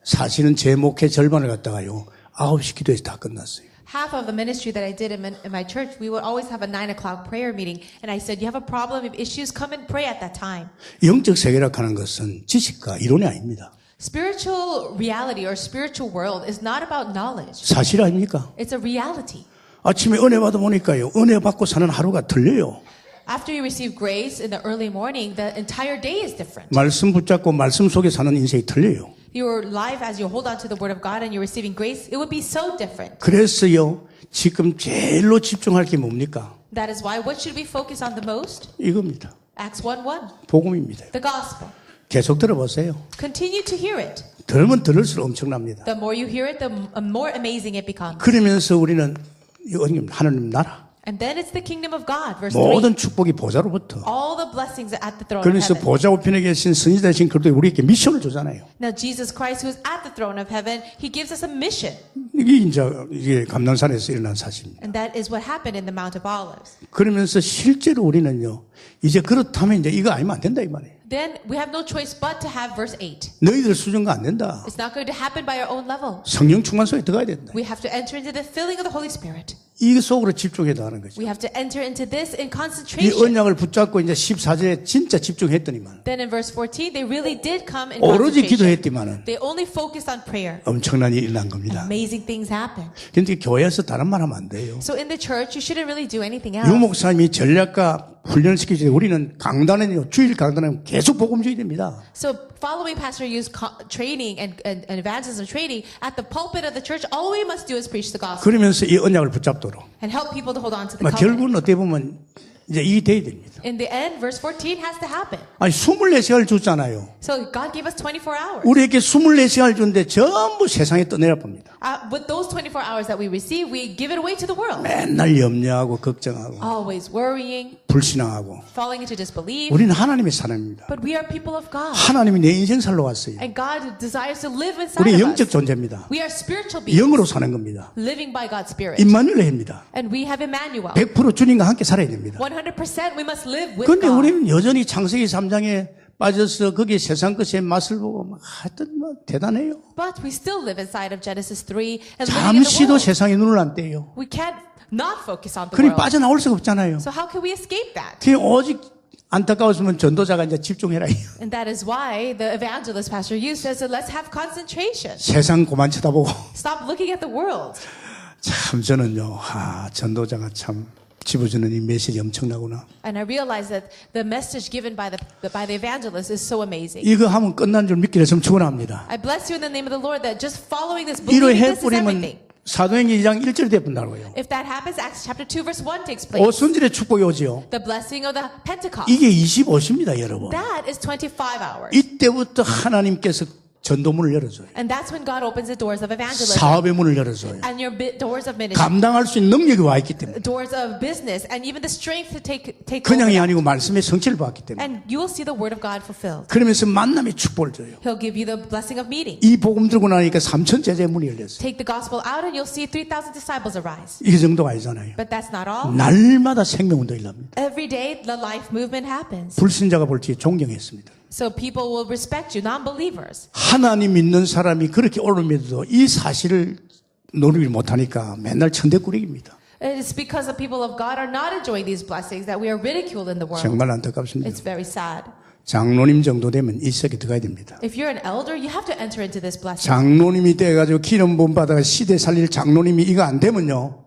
사실은 제 목회 절반을 갖다가요. 9시 기도에서 다 끝났어요. Half of the ministry that I did in my church, we would always have a 9 o'clock prayer meeting. And I said, you have a problem, you have issues, come and pray at that time. 영적 세계라 하는 것은 지식과 이론이 아닙니다. Spiritual reality or spiritual world is not about knowledge. 사실 아닙니까? It's a reality. 아침에 은혜 받아 보니까요. 은혜 받고 사는 하루가 틀려요. After you receive grace in the early morning, the entire day is different. 말씀 붙잡고 말씀 속에 사는 인생이 틀려요. Your life as you hold on to the word of God and you're receiving grace, it would be so different. 그래서요. 지금 제일로 집중할 게 뭡니까? That is why what should we focus on the most? 이겁니다. Acts 1:1. 복음입니다. The gospel. 계속 들어보세요. Continue to hear it. 들으면 들을수록 엄청납니다. The more you hear it, the more amazing it becomes. 그러면서 우리는 하나님 나라 And then it's the kingdom of God, verse 3. 모든 축복이 보좌로부터. All the blessings are at the throne of 그래서 heaven. 보좌 우편에 계신 선지자신 그리스도에 우리에게 미션을 주잖아요. Now Jesus Christ, who is at the throne of heaven, He gives us a mission. 이게 감람산에서 일어난 사실입니다. And that is what happened in the Mount of Olives. 그러면서 실제로 우리는요, 이제 그렇다면 이제 이거 아니면 안 된다 이 말이에요. Then we have no choice but to have verse 8. 너희들 수준과 안 된다. It's not going to happen by our own level. 성령 충만 속에 들어가야 된다. We have to enter into the filling of the Holy Spirit. 이 속으로 집중해야 하는 거죠. We have to enter into this in 이 concentration. 언약을 붙잡고 이제 14절에 진짜 집중했더니만 Then in verse 14, they really did come in 오로지 concentration. 기도했더니만은 They only focused on prayer. 엄청난 일이 일어난 겁니다. Amazing things happened. 그런데 교회에서 다른 말 하면 안 돼요. So in the church, you shouldn't really do anything else. 유 목사님이 전략과 훈련을 시키지 우리는 강단은요, 주일 강단은 계속 복음주의 됩니다. So following Pastor Yu's training and evangelism training, at the pulpit of the church, all we must do is preach the gospel 그러면서 이 언약을 붙잡도록. and help people to hold on to the 막 covenant. 결국은 어떻게 보면 이제 이게 돼야 됩니다. In the end, verse 14 has to happen. 아니 24시간을 줬잖아요. So God gave us 24 hours. 우리에게 24시간을 줬는데 전부 세상에 떠내려 봅니다. With those 24 hours that we receive, we give it away to the world. 맨날 염려하고 걱정하고 Always worrying, 불신앙하고. falling into disbelief. 우리는 하나님의 사람입니다. But we are people of God. 하나님이 내 인생 살러 왔어요. And God desires to live inside 우리 of 영적 us. 존재입니다. We are spiritual beings, 영으로 사는 겁니다. living by God's Spirit. 임마누엘입니다. And we have Emmanuel. 100% 주님과 함께 살아야 됩니다. 100% we must live with 그런데 God. 우리는 여전히 창세기 3장에 빠져서 거기에 세상 것의 맛을 보고 막 하여튼 뭐 대단해요. But we still live inside of Genesis 3 and living in the 잠시도 world. 세상에 눈을 안 떼요. We can't not focus on the 그러니 world. 빠져나올 수가 없잖아요. So how can we escape that? 그게 오직 안타까웠으면 전도자가 이제 집중해라. And that is why the evangelist, Pastor Yu, says that let's have concentration. 세상 그만 쳐다보고. Stop looking at the world. 참 저는요, 전도자가 참 집어주는 이 메시지 엄청나구나. And I realize that the message given by the evangelist is so amazing. 이거 하면 끝난 줄 믿기를 좀 축원합니다. I bless you in the name of the Lord that just following this, 이로 believing this is 해버리면 everything. 사도행전 2장 1절에 돼본다고요. If that happens, Acts chapter 2 verse 1 takes place. 오순절의 축복이 오지요. The blessing of the Pentecost. 이게 25시입니다, 여러분. That is 25 hours. 이때부터 하나님께서 전도문을 열어줘요. And that's when God opens the doors of evangelism. 사업의 문을 열어줘요. And your doors of ministry. 감당할 수 있는 능력이 와 있기 때문에. Doors of business. And even the strength to take over 그냥이 that. 아니고 말씀의 성취를 받기 때문에. And you will see the word of God fulfilled. 그러면서 만남의 축복을 줘요. He'll give you the blessing of meeting. 이 복음 들고 나니까 3천 제자의 문이 열렸어요. Take the gospel out and you'll see 3,000 disciples arise. 이 정도가 아니잖아요. But that's not all. 날마다 생명운동이 일납니다. Every day the life movement happens. 불신자가 볼 때 존경했습니다. So people will respect you, non-believers. 하나님 믿는 사람이 그렇게 오르면도 이 사실을 노리지 못하니까 맨날 천대꾸리입니다. It's because the people of God are not enjoying these blessings that we are ridiculed in the world. 정말 안타깝습니다. It's very sad. 장로님 정도 되면 이 세계 들어가야 됩니다. If you're an elder, you have to enter into this blessing. 장로님이 돼가지고 기름 부음 받아가 시대 살릴 장로님이 이거 안 되면요,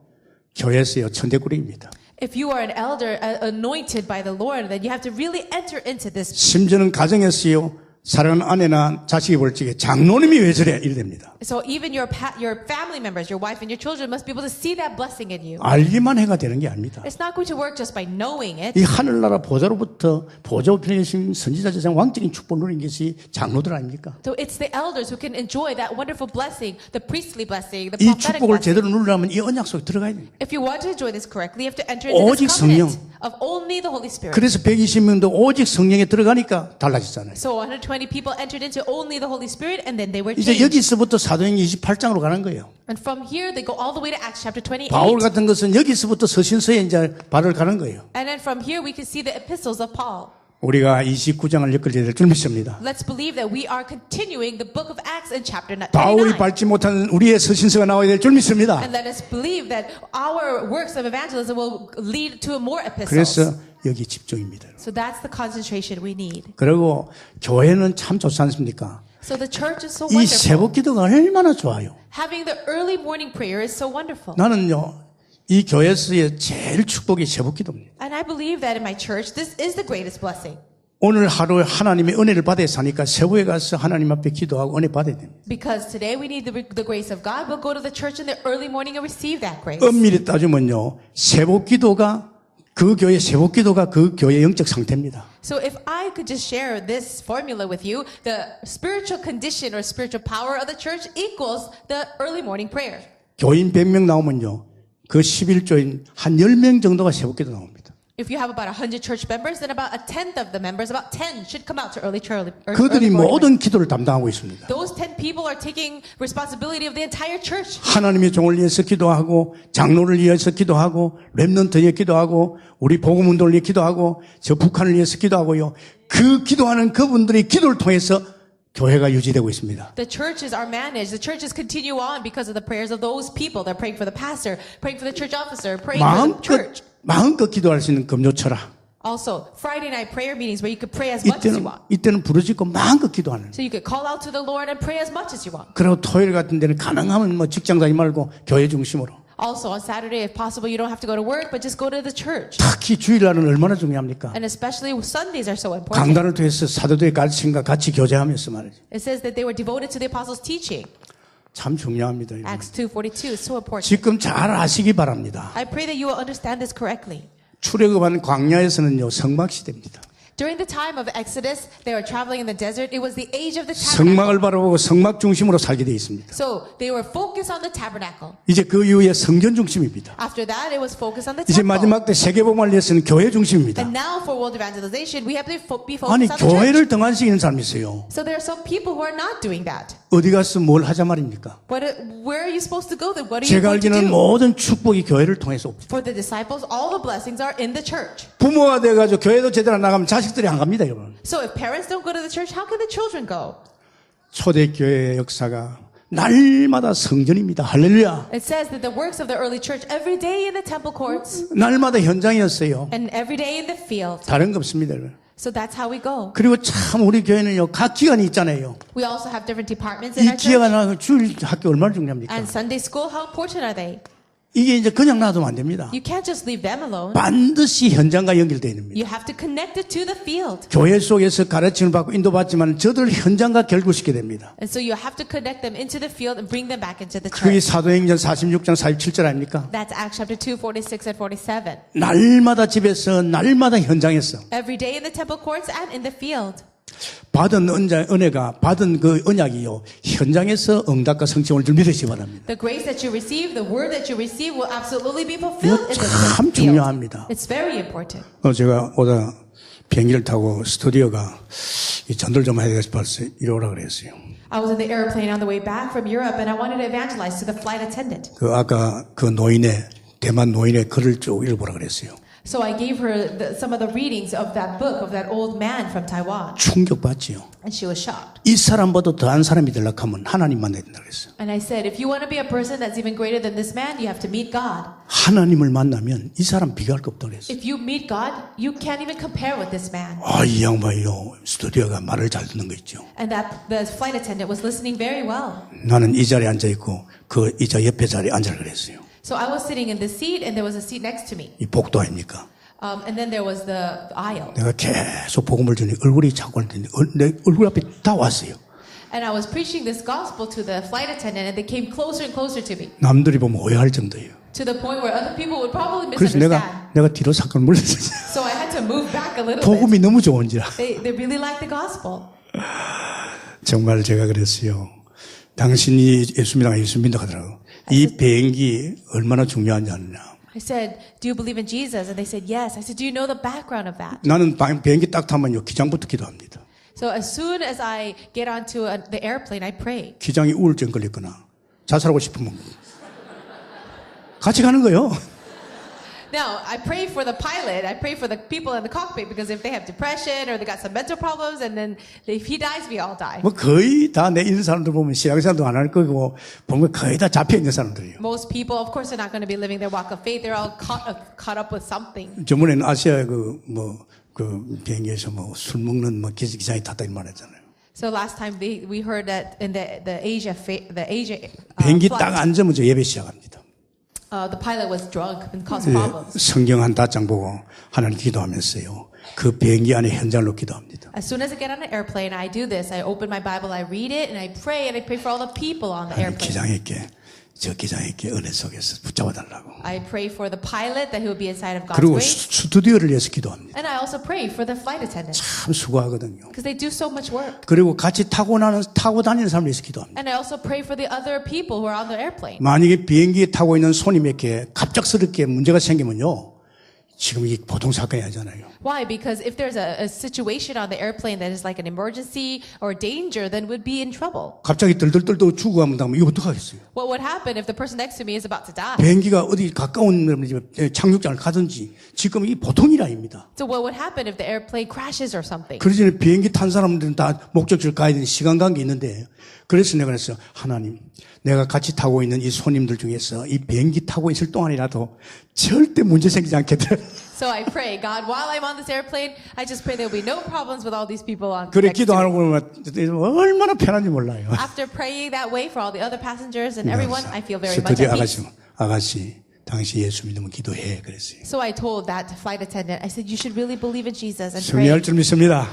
교회에서요 천대꾸리입니다. If you are an elder anointed by the Lord, then you have to really enter into this. 심지어는 가정에서요, 사랑하는 아내나 자식이 볼 적에 장로님이 왜 저래? 이래 됩니다. So even your family members, your wife and your children must be able to see that blessing in you. 알기만 해가 되는 게 아닙니다. It's not going to work just by knowing it. 이 하늘나라 보좌로부터 보좌 우편에 계신 선지자 제상 왕적인 축복 누리는 것이 장로들 아닙니까? So it's the elders who can enjoy that wonderful blessing, the priestly blessing, the 이 prophetic 축복을 blessing. 제대로 누리려면 이 언약 속에 들어가야 됩니다. If you want to enjoy this correctly, you have to enter into 오직 this covenant 성령. of only the Holy Spirit. 그래서 120명도 오직 성령에 들어가니까 달라지잖아요. So 120 people entered into only the Holy Spirit, and then they were 이제 changed. 여기서부터 사도행전 28장으로 가는 거예요. And from here, they go all the way to Acts chapter 28. 바울 같은 것은 여기서부터 서신서에 이제 발을 가는 거예요. And then from here, we can see the epistles of Paul. 우리가 29장을 엮어야 될 줄 믿습니다. Let's believe that we are continuing the book of Acts in chapter 29. 바울이 밟지 못한 우리의 서신서가 나와야 될 줄 믿습니다. And let us believe that our works of evangelism will lead to more epistles. 그래서 여기 집중입니다. So that's the concentration we need. 그리고 교회는 참 좋지 않습니까? So the church is so 이 wonderful. 새벽 기도가 얼마나 좋아요. Having the early morning prayer is so wonderful. 나는요, 이 교회에서의 제일 축복이 새벽 기도입니다. And I believe that in my church, this is the greatest blessing. 오늘 하루 하나님의 은혜를 받아야 사니까 새벽에 가서 하나님 앞에 기도하고 은혜 받아야 됩니다. Because today we need the grace of God, we'll go to the church in the early morning and receive that grace. 엄밀히 따지면요, 새벽 기도가 그 교회의 영적 상태입니다. So if I could just share this formula with you, the spiritual condition or spiritual power of the church equals the early morning prayer. 교인 100명 나오면요, 그 11조인 한 10명 정도가 새벽 기도 나옵니다. If you have about 100 church members, then about a tenth of the members, about 10 should come out to early 그들이 morning. 모든 기도를 담당하고 있습니다. Those 10 people are taking responsibility of the entire church. 하나님의 종을 위해서 기도하고 장로를 위해서 기도하고 렘넌트 위해 기도하고 우리 복음운동을 위해 기도하고 저 북한을 위해서 기도하고요. 그 기도하는 그분들의 기도를 통해서 교회가 유지되고 있습니다. The churches are managed. The churches continue on because of the prayers of those people. They're praying for the pastor, praying for the church officer, praying for the church. 마음껏 기도할 수 있는 금요철아. Also, Friday night prayer meetings where you could pray as much as you want. 이때는 부르짖고 마음껏 기도하는. So you could call out to the Lord and pray as much as you want. 그리고 토요일 같은 데는 가능하면 뭐 직장 다니지 말고 교회 중심으로. Also, on Saturday, if possible, you don't have to go to work, but just go to the church. 특히 주일날은 얼마나 중요합니까? And especially Sundays are so important. 강단을 통해서 사도들의 가르침과 같이 교제하면서 말이죠. It says that they were devoted to the apostles' teaching. 참 중요합니다. 이거. Acts 2:42 is so important. 지금 잘 아시기 바랍니다. I pray that you will understand this correctly. 출애굽한 광야에서는요 성막 시대입니다. During the time of Exodus, they were traveling in the desert. It was the age of the 성막을 tabernacle. 바라보고 성막 중심으로 살게 되어 있습니다. So they were focused on the tabernacle. 이제 그 이후에 성전 중심입니다. After that, it was focused on the 이제 temple. 마지막 때 세계복음을 위해서는 교회 중심입니다. And now for world evangelization, we have to be 아니 focused on the church. 교회를 등한시키는 사람이 있어요. So there are some people who are not doing that. 어디 가서 뭘 하자 말입니까? Where are you supposed to go then? What are you 제가 going to 알기로는 do? 모든 축복이 교회를 통해서 옵니다. For the disciples, all the blessings are in the church. 부모가 돼가지고 교회도 제대로 안 나가면 자식들이 안 갑니다, 여러분. So if parents don't go to the church, how can the children go? 초대교회의 역사가 날마다 성전입니다. 할렐루야. It says that the works of the early church every day in the temple courts 날마다 현장이었어요. and every day in the field. 다른 거 없습니다, 여러분. So that's how we go. 그리고 참 우리 교회는요 각 기관이 있잖아요. We also have different departments in 이 our church. 기관은 주일 학교 얼마나 중요합니까? And Sunday school, how important are they? 이게 이제 그냥 놔두면 안 됩니다. You can't just leave them alone. 반드시 현장과 연결되어 있습니다. You have to connect it to the field. 교회 속에서 가르침을 받고 인도받지만 저들 현장과 결부시게 됩니다. And so you have to connect them into the field and bring them back into the 그게 church. 사도행전 46장 47절 아닙니까? That's Acts chapter 2, 46 and 47. 날마다 집에서 날마다 현장에서 Every day in the temple courts and in the field. 받은 은혜가 받은 그 언약이요 현장에서 응답과 성취를 줄 믿으시기 바랍니다. The grace that you receive, the word that you receive will absolutely be fulfilled in the 참 field. 중요합니다. It's very important. 제가 오다 비행기를 타고 스튜디오가 이 전도를 좀 해야 되겠어서 이리 오라 그랬어요. I was in the airplane on the way back from Europe and I wanted to evangelize to the flight attendant. 그 아까 그 노인의 대만 노인의 글을 쭉 읽어보라 그랬어요. So I gave her some of the readings of that book of that old man from Taiwan. 충격받지요. And she was shocked. 이 사람보다 더한 사람이 되려고 하면 하나님 만나야 된다 그랬어요. And I said, if you want to be a person that's even greater than this man, you have to meet God. 하나님을 만나면 이 사람 비교할 거 없다 그랬어요. If you meet God, you can't even compare with this man. 이 양반이요 스튜디오가 말을 잘 듣는 거 있죠. And that the flight attendant was listening very well. 나는 이 자리에 앉아 있고 그 의자 옆에 자리에 앉으라 그랬어요. So I was sitting in the seat and there was a seat next to me. 이 복도 아닙니까? And then there was the aisle. 내가 계속 복음을 주니 얼굴이 자꾸 왔는데 내 얼굴 앞에 다 왔어요. And I was preaching this gospel to the flight attendant and they came closer and closer to me. 남들이 보면 오해할 정도예요. To the point where other people would probably 그래서 misunderstand. 내가 뒤로 잠깐 물러섰어요. So I had to move back a little bit. 복음이 너무 좋은지라. They really liked the gospel. 정말 제가 그랬어요. 당신이 예수 믿는다 하더라고. 이 비행기 얼마나 중요한지 아느냐. I said, do you believe in Jesus? And they said, yes. I said, do you know the background of that? 나는 비행기 딱 타면요 기장부터 기도합니다. So as soon as I get onto the airplane, I pray. 기장이 우울증 걸렸거나 자살하고 싶으면 같이 가는 거예요. Now, I pray for the pilot. I pray for the people in the cockpit because if they have depression or they got some mental problems and then if he dies, we all die. 뭐 거의 다 내 있는 사람들 보면 신앙생활도 안 할 거고 보면 거의 다 잡혀 있는 사람들이에요. Most people, of course, are not going to be living their walk of faith. They're all caught up with something. 저번에는 아시아 그 비행기에서 술 먹는 기장이 탔다 이 말했잖아요. So last time we heard that in the Asia 비행기 flight, 딱 앉으면 저 예배 시작합니다. the pilot was drunk and caused problems. 성경 한 다장 보고 하나님 기도하면서요. 그 비행기 안에 현장으로 기도합니다. As soon as I get on an airplane, I do this. I open my Bible, I read it, and I pray for all the people on the 하나님 airplane. 기장에게 은혜 속에서 붙잡아 달라고. I pray for the pilot that he will be inside of God's 그리고 grace. 스튜디오를 위해서 기도합니다. And I also pray for the flight attendant 참 수고하거든요. because they do so much work. 그리고 같이 타고 다니는 사람을 위해서 기도합니다. And I also pray for the other people who are on the airplane. 만약에 비행기에 타고 있는 손님에게 갑작스럽게 문제가 생기면요. 지금 이게 보통 사건이 아니잖아요. Why? Because if there's a situation on the airplane that is like an emergency or danger, then we'd be in trouble. 갑자기 들들들도 죽어가면 이거 어떡하겠어요? What would happen if the person next to me is about to die? 비행기가 어디 가까운 착륙장을 가든지 지금 이 보통 일 아닙니다. So what would happen if the airplane crashes or something? 그러기 전에 비행기 탄 사람들은 다 목적지를 가야 되는 시간 관계 있는데 그래서 내가 그랬어요. 하나님, 내가 같이 타고 있는 이 손님들 중에서 이 비행기 타고 있을 동안이라도 절대 문제 생기지 않겠더라. So I pray, God, while I'm on this airplane, I just pray there will be no problems with all these people on 그래 next to me. 기도하고 그러면 얼마나 편한지 몰라요. After praying that way for all the other passengers and everyone, I feel very 그래서 much 드디어 at peace. 아가씨, 당신 예수 믿으면 기도해 그랬어요. So I told that flight attendant, I said, you should really believe in Jesus and 승리할 pray. 줄 믿습니다.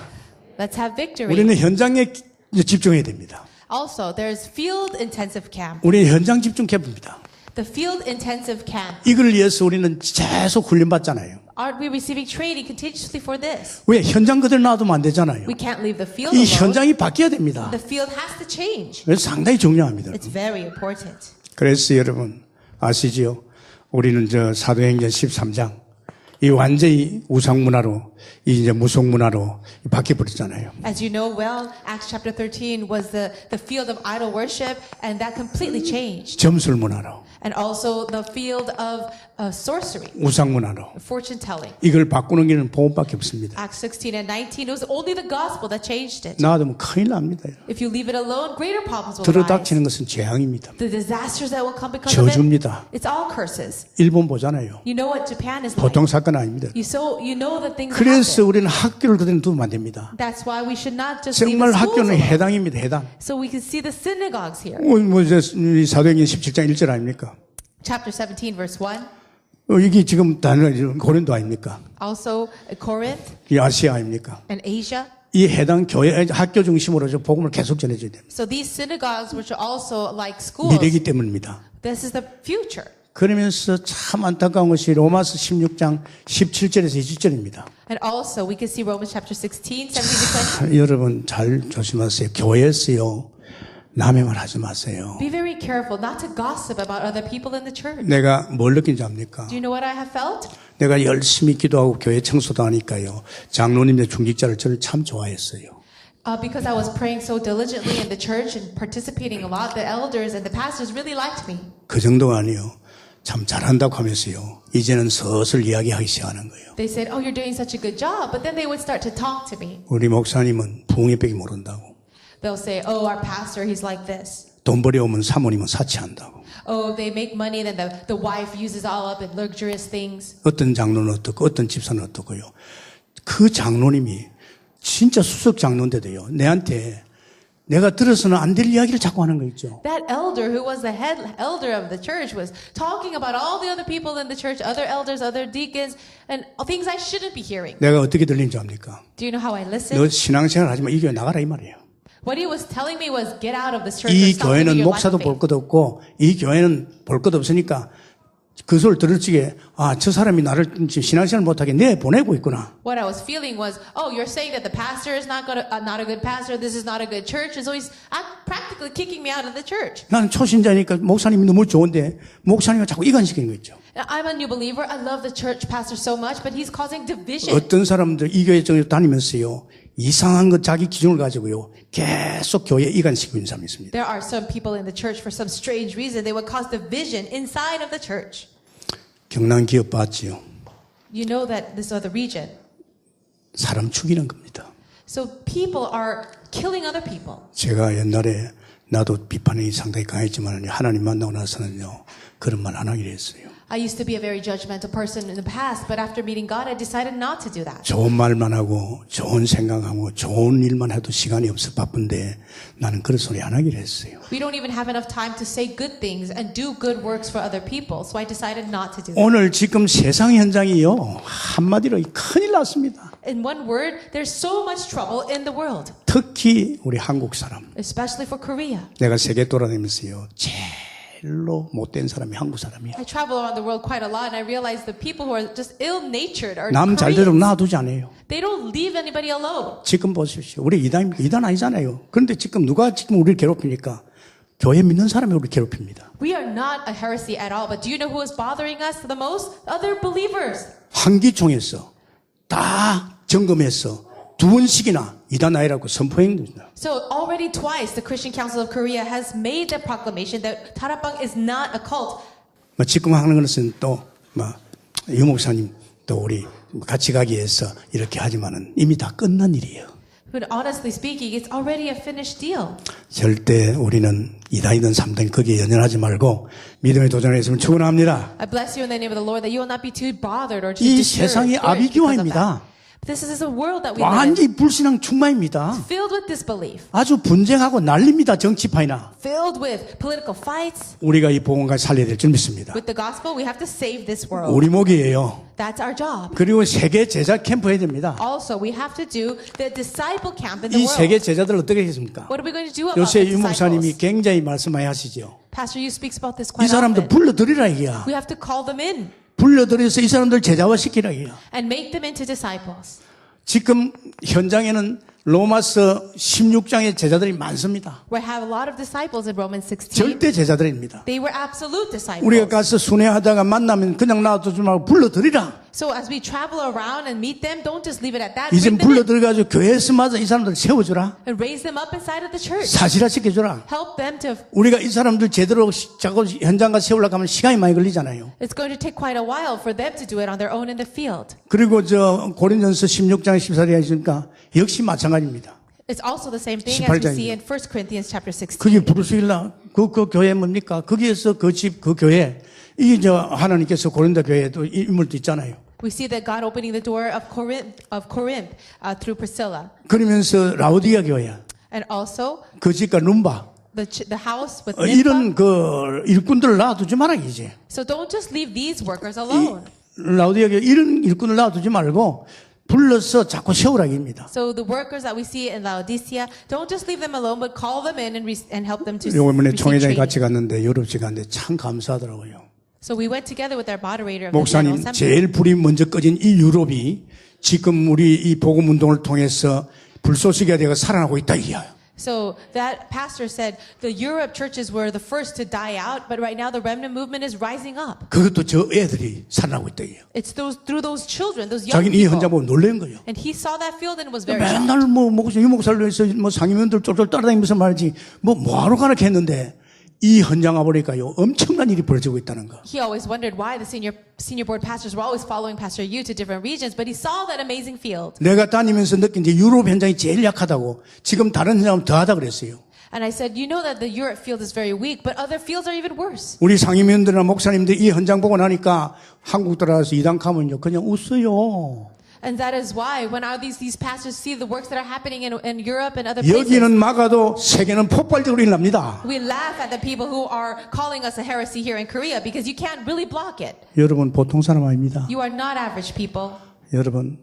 Let's have victory. 우리는 현장에 집중해야 됩니다. Also, there's field intensive camp. 우리는 현장 집중 캠프입니다. The field intensive camp. 이걸 위해서 우리는 계속 훈련받잖아요. Aren't we receiving training continuously for this? 왜 현장 그대로 놔두면 안 되잖아요. We can't leave the field 이 alone. 현장이 바뀌어야 됩니다. The field has to change. 그래서 상당히 중요합니다. It's very important. 그래서 여러분 아시지요? 우리는 저 사도행전 13장 이 완전히 우상 문화로 이제 무속 문화로 바뀌어 버렸잖아요. As you know well, Acts chapter 13 was the field of idol worship, and that completely changed. 점술 문화로, And also the field of sorcery, 우상 문화로 fortune telling. 이걸 바꾸는 길은 복음밖에 없습니다. Acts 16 and 19, it was only the gospel that changed it. 놔두면 큰일 납니다. If you leave it alone, greater problems will arise. 들어닥치는 것은 재앙입니다. The disasters that will come because of it, 저주입니다. it's all curses. 일본 보잖아요. You know what Japan is like. 보통 사건 아닙니다. You know that things 그래서 happen. 우리는 학교를 그대로 두면 안 됩니다. That's why we should not just leave 정말 the schools 학교는 alone. 해당입니다. 해당. So we can see the synagogues here. 이 사도행전 17장 1절 아닙니까? Chapter 17, verse 1. 이게 지금 고린도 아닙니까? Also Corinth 이 아시아 아닙니까? and Asia. 이 해당 교회 학교 중심으로 저 복음을 계속 전해줘야 됩니다. So these synagogues, which are also like schools, 미래이기 때문입니다. this is the future. 그러면서 참 안타까운 것이 로마서 16장 17절에서 20절입니다. And also we can see Romans chapter 16, 17 to 20. 여러분 잘 조심하세요. 교회에서요. 남의 말 하지 마세요. Be very careful not to gossip about other people in the church. 내가 뭘 느낀지 압니까? Do you know what I have felt? 내가 열심히 기도하고 교회 청소도 하니까요. 장로님의 중직자를 저를 참 좋아했어요. Because I was praying so diligently in the church and participating a lot, the elders and the pastors really liked me. 그 정도가 아니에요. 참 잘한다고 하면서요. 이제는 서슬 이야기하기 시작하는 거예요. They said, "Oh, you're doing such a good job," but then they would start to talk to me. 우리 목사님은 부흥회밖에 모른다고. They'll say, "Oh, our pastor, he's like this." 돈 벌어오면 사모님은 사치한다고. Oh, they make money, then the wife uses all up in luxurious things. 어떤 장로는 어떻고 어떤 집사는 어떻고요. 그 장로님이 진짜 수석 장로인데도요. 내한테 내가 들어서는 안 될 이야기를 자꾸 하는 거 있죠. That elder who was the head elder of the church was talking about all the other people in the church, other elders, other deacons, and things I shouldn't be hearing. 내가 어떻게 들리는지 압니까? Do you know how I listened? 너 신앙생활 하지 마. 이 교회 나가라 이 말이에요. What he was telling me was, get out of this church. 이 or stop living 교회는 your life 목사도 of 볼 faith. 것 없고 이 교회는 볼 것 없으니까 그 소리를 들을 적에 아, 저 사람이 나를 지금 신앙생활 못하게 내보내고 있구나. What I was feeling was, oh, you're saying that the pastor is not a good pastor. This is not a good church. And so he's practically kicking me out of the church. 나는 초신자니까 목사님이 너무 좋은데 목사님이 자꾸 이간시키는 거 있죠. Now, I'm a new believer. I love the church pastor so much, but he's causing division. 어떤 사람들 이 교회 정에 다니면서요. 이상한 것 자기 기준을 가지고요. 계속 교회에 이간시키고 있는 사람이 있습니다. There are some people in the church for some strange reason they would cause division inside of the church. 경남 기업 봤지요. You know that this other region. 사람 죽이는 겁니다. So people are killing other people. 제가 옛날에 나도 비판이 상당히 강했지만 하나님 만나고 나서는요. 그런 말 안 하기로 했어요. I used to be a very judgmental person in the past, but after meeting God, I decided not to do that. 좋은 말만 하고 좋은 생각하고 좋은 일만 해도 시간이 없어 바쁜데 나는 그런 소리 안 하기로 했어요. We don't even have enough time to say good things and do good works for other people, so I decided not to do that. 오늘 지금 세상 현장이요. 한마디로 큰일 났습니다. In one word, there's so much trouble in the world, 특히 우리 한국 사람. especially for Korea. 내가 세계 돌아다니면서요. 제일로 못된 사람이 한국 사람이야. I travel around the world quite a lot, and I realize the people who are just ill-natured are 남 잘 되도록 Koreans. 놔두지 않아요. They don't leave anybody alone. 지금 보십시오. 우리 이단입니까? 이단 아니잖아요. 그런데 지금 누가 지금 우리를 괴롭히니까 교회 믿는 사람이 우리 괴롭힙니다. We are not a heresy at all, but do you know who is bothering us the most? Other believers. 한기총에서 다 점검해서 2번씩이나 이단 아니라고 선포했습니다. So already twice the Christian Council of Korea has made the proclamation that Tarapang is not a cult. 지금 하는 것은 유 목사님 또 우리 같이 가기 위해서 이렇게 하지만은 이미 다 끝난 일이에요. But honestly speaking, it's already a finished deal. 절대 우리는 2단이든 3단 거기에 연연하지 말고 믿음의 도전에 있으면 축원합니다. I bless you in the name of the Lord that you will not be too bothered or too 이 discouraged 세상이 because of that. 아비규화입니다. This is a world that we live in, 완전히 불신앙 충만입니다. filled with disbelief, 아주 분쟁하고 난립니다. 정치파이나. filled with political fights. 우리가 이 복음을 살려야 될 줄 믿습니다. With the gospel, we have to save this world. 우리 목이에요. That's our job. 그리고 세계 제자 캠프 해야 됩니다. Also, we have to do the disciple camp in the 이 세계 world. 제자들 어떻게 하겠습니까? What are we going to do about 요새 the 유 목사님이 disciples? 굉장히 말씀 많이 하시죠. Pastor Yu speaks about this 이 quite 사람들 often. 불러들이라 이게야. We have to call them in 불러들여서 이 사람들 제자화 시키라 이게야. and make them into disciples. 지금 현장에는 로마서 16장의 제자들이 많습니다. We have a lot of disciples in Romans 16. 절대 제자들입니다. They were absolute disciples. 우리가 가서 순회하다가 만나면 그냥 놔두지 말고 불러들이라. So as we travel around and meet them, don't just leave it at that. 이젠 Bring them in 불러들여가지고 교회에서 맞아 이 사람들 세워주라. and raise them up inside of the church. 사실화 시켜주라. Help them to. 우리가 이 사람들 제대로 자꾸 현장 가서 세우려고 하면 시간이 많이 걸리잖아요. It's going to take quite a while for them to do it on their own in the field. 그리고 고린전서 16장 14절에 있으니까 역시 마찬가지입니다. It's also the same thing as we 18장입니다. see in 1 Corinthians chapter 16. 그게 부르시길라 그 교회 뭡니까? 거기에서 그 집, 그 교회 이게 하나님께서 고린도 교회에도 인물도 있잖아요. We see that God opening the door of Corinth through Priscilla, 그러면서 라우디아 교회, and also 그 집과 룸바 the house with 이런 Nympha. 그 일꾼들을 놔두지 마라 이제. So don't just leave these workers alone. 라우디아 교회 이런 일꾼을 놔두지 말고 불러서 자꾸 세우라기입니다. So the workers that we see in Laodicea, don't just leave them alone, but call them in and help them to 요번에 receive 총회장이 training. 같이 갔는데 유럽식 갔는데 참 감사하더라고요. So we went together with our moderator of the 목사님 General Assembly. 제일 불이 먼저 꺼진 이 유럽이 지금 우리 이 복음 운동을 통해서 불쏘시개가 되어 살아나고 있다 이거예요. So that pastor said the Europe churches were the first to die out, but right now the remnant movement is rising up. 그것도 저 애들이 살아나고 있다 이거예요. It's through those children, those young 자기는 이 현장 people. 보고 놀란 거예요. And he saw that field and was very shocked. 맨날 유목사를 위해서 상임위원들 쫄쫄 따라다니면서 말이지 뭐하러 가나 했는데 이 현장 와보니까요 엄청난 일이 벌어지고 있다는 거. He always wondered why the senior board pastors were always following Pastor Yu to different regions, but he saw that amazing field. 내가 다니면서 느낀 이제 유럽 현장이 제일 약하다고 지금 다른 현장은 더하다 그랬어요. And I said, you know that the Europe field is very weak, but other fields are even worse. 우리 상임위원들이나 목사님들 이 현장 보고 나니까 한국 들어가서 이단 가면요 그냥 웃어요. And that is why when these pastors see the works that are happening in Europe and other places, 여기는 막아도 세계는 폭발적으로 일납니다. we laugh at the people who are calling us a heresy here in Korea because you can't really block it. 여러분 보통 사람 아닙니다. You are not average people. 여러분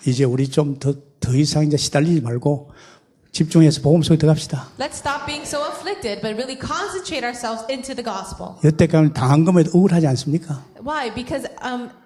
이제 우리 좀 더 이상 이제 시달리지 말고 집중해서 복음 속에 들어갑시다. Let's stop being so afflicted, but really concentrate ourselves into the gospel. 여태까지 당한 것에도 억울하지 않습니까? Why? Because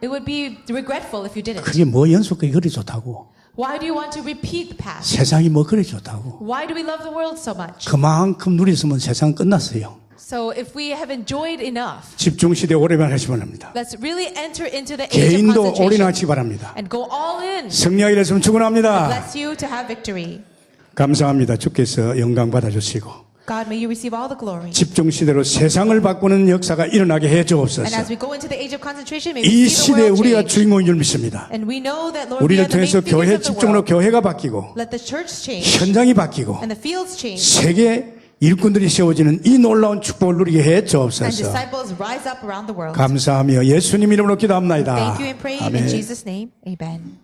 it would be regretful if you didn't. 그게 뭐 연속하게 그리 좋다고. Why do you want to repeat the past? 세상이 뭐 그리 좋다고. Why do we love the world so much? 그만큼 누리으면 세상 끝났어요. So if we have enjoyed enough, 집중시대 오래만 하시면 합니다. let's really enter into the age of 개인도 concentration 올인하시기 바랍니다. and go all in. 승리하게 됐으면 축원합니다. Bless you to have victory. 감사합니다. 주께서 영광 받아주시고 God, may you receive all the glory. 집중시대로 세상을 바꾸는 역사가 일어나게 해 And 주옵소서. as we go into the age of concentration, may 이 we see the 시대에 world 우리가 change. 주인공인 줄 믿습니다. And we know that, Lord, we 우리를 are the main 통해서 figures 교회 of the 집중으로 world. 교회가 바뀌고 Let the church change 현장이 바뀌고 and the fields change 세계 일꾼들이 세워지는 이 놀라운 축복을 누리게 해 and 주옵소서. disciples rise up around the world. 감사하며 예수님 이름으로 기도합니다. Thank you and pray in 아멘. Jesus' name. Amen.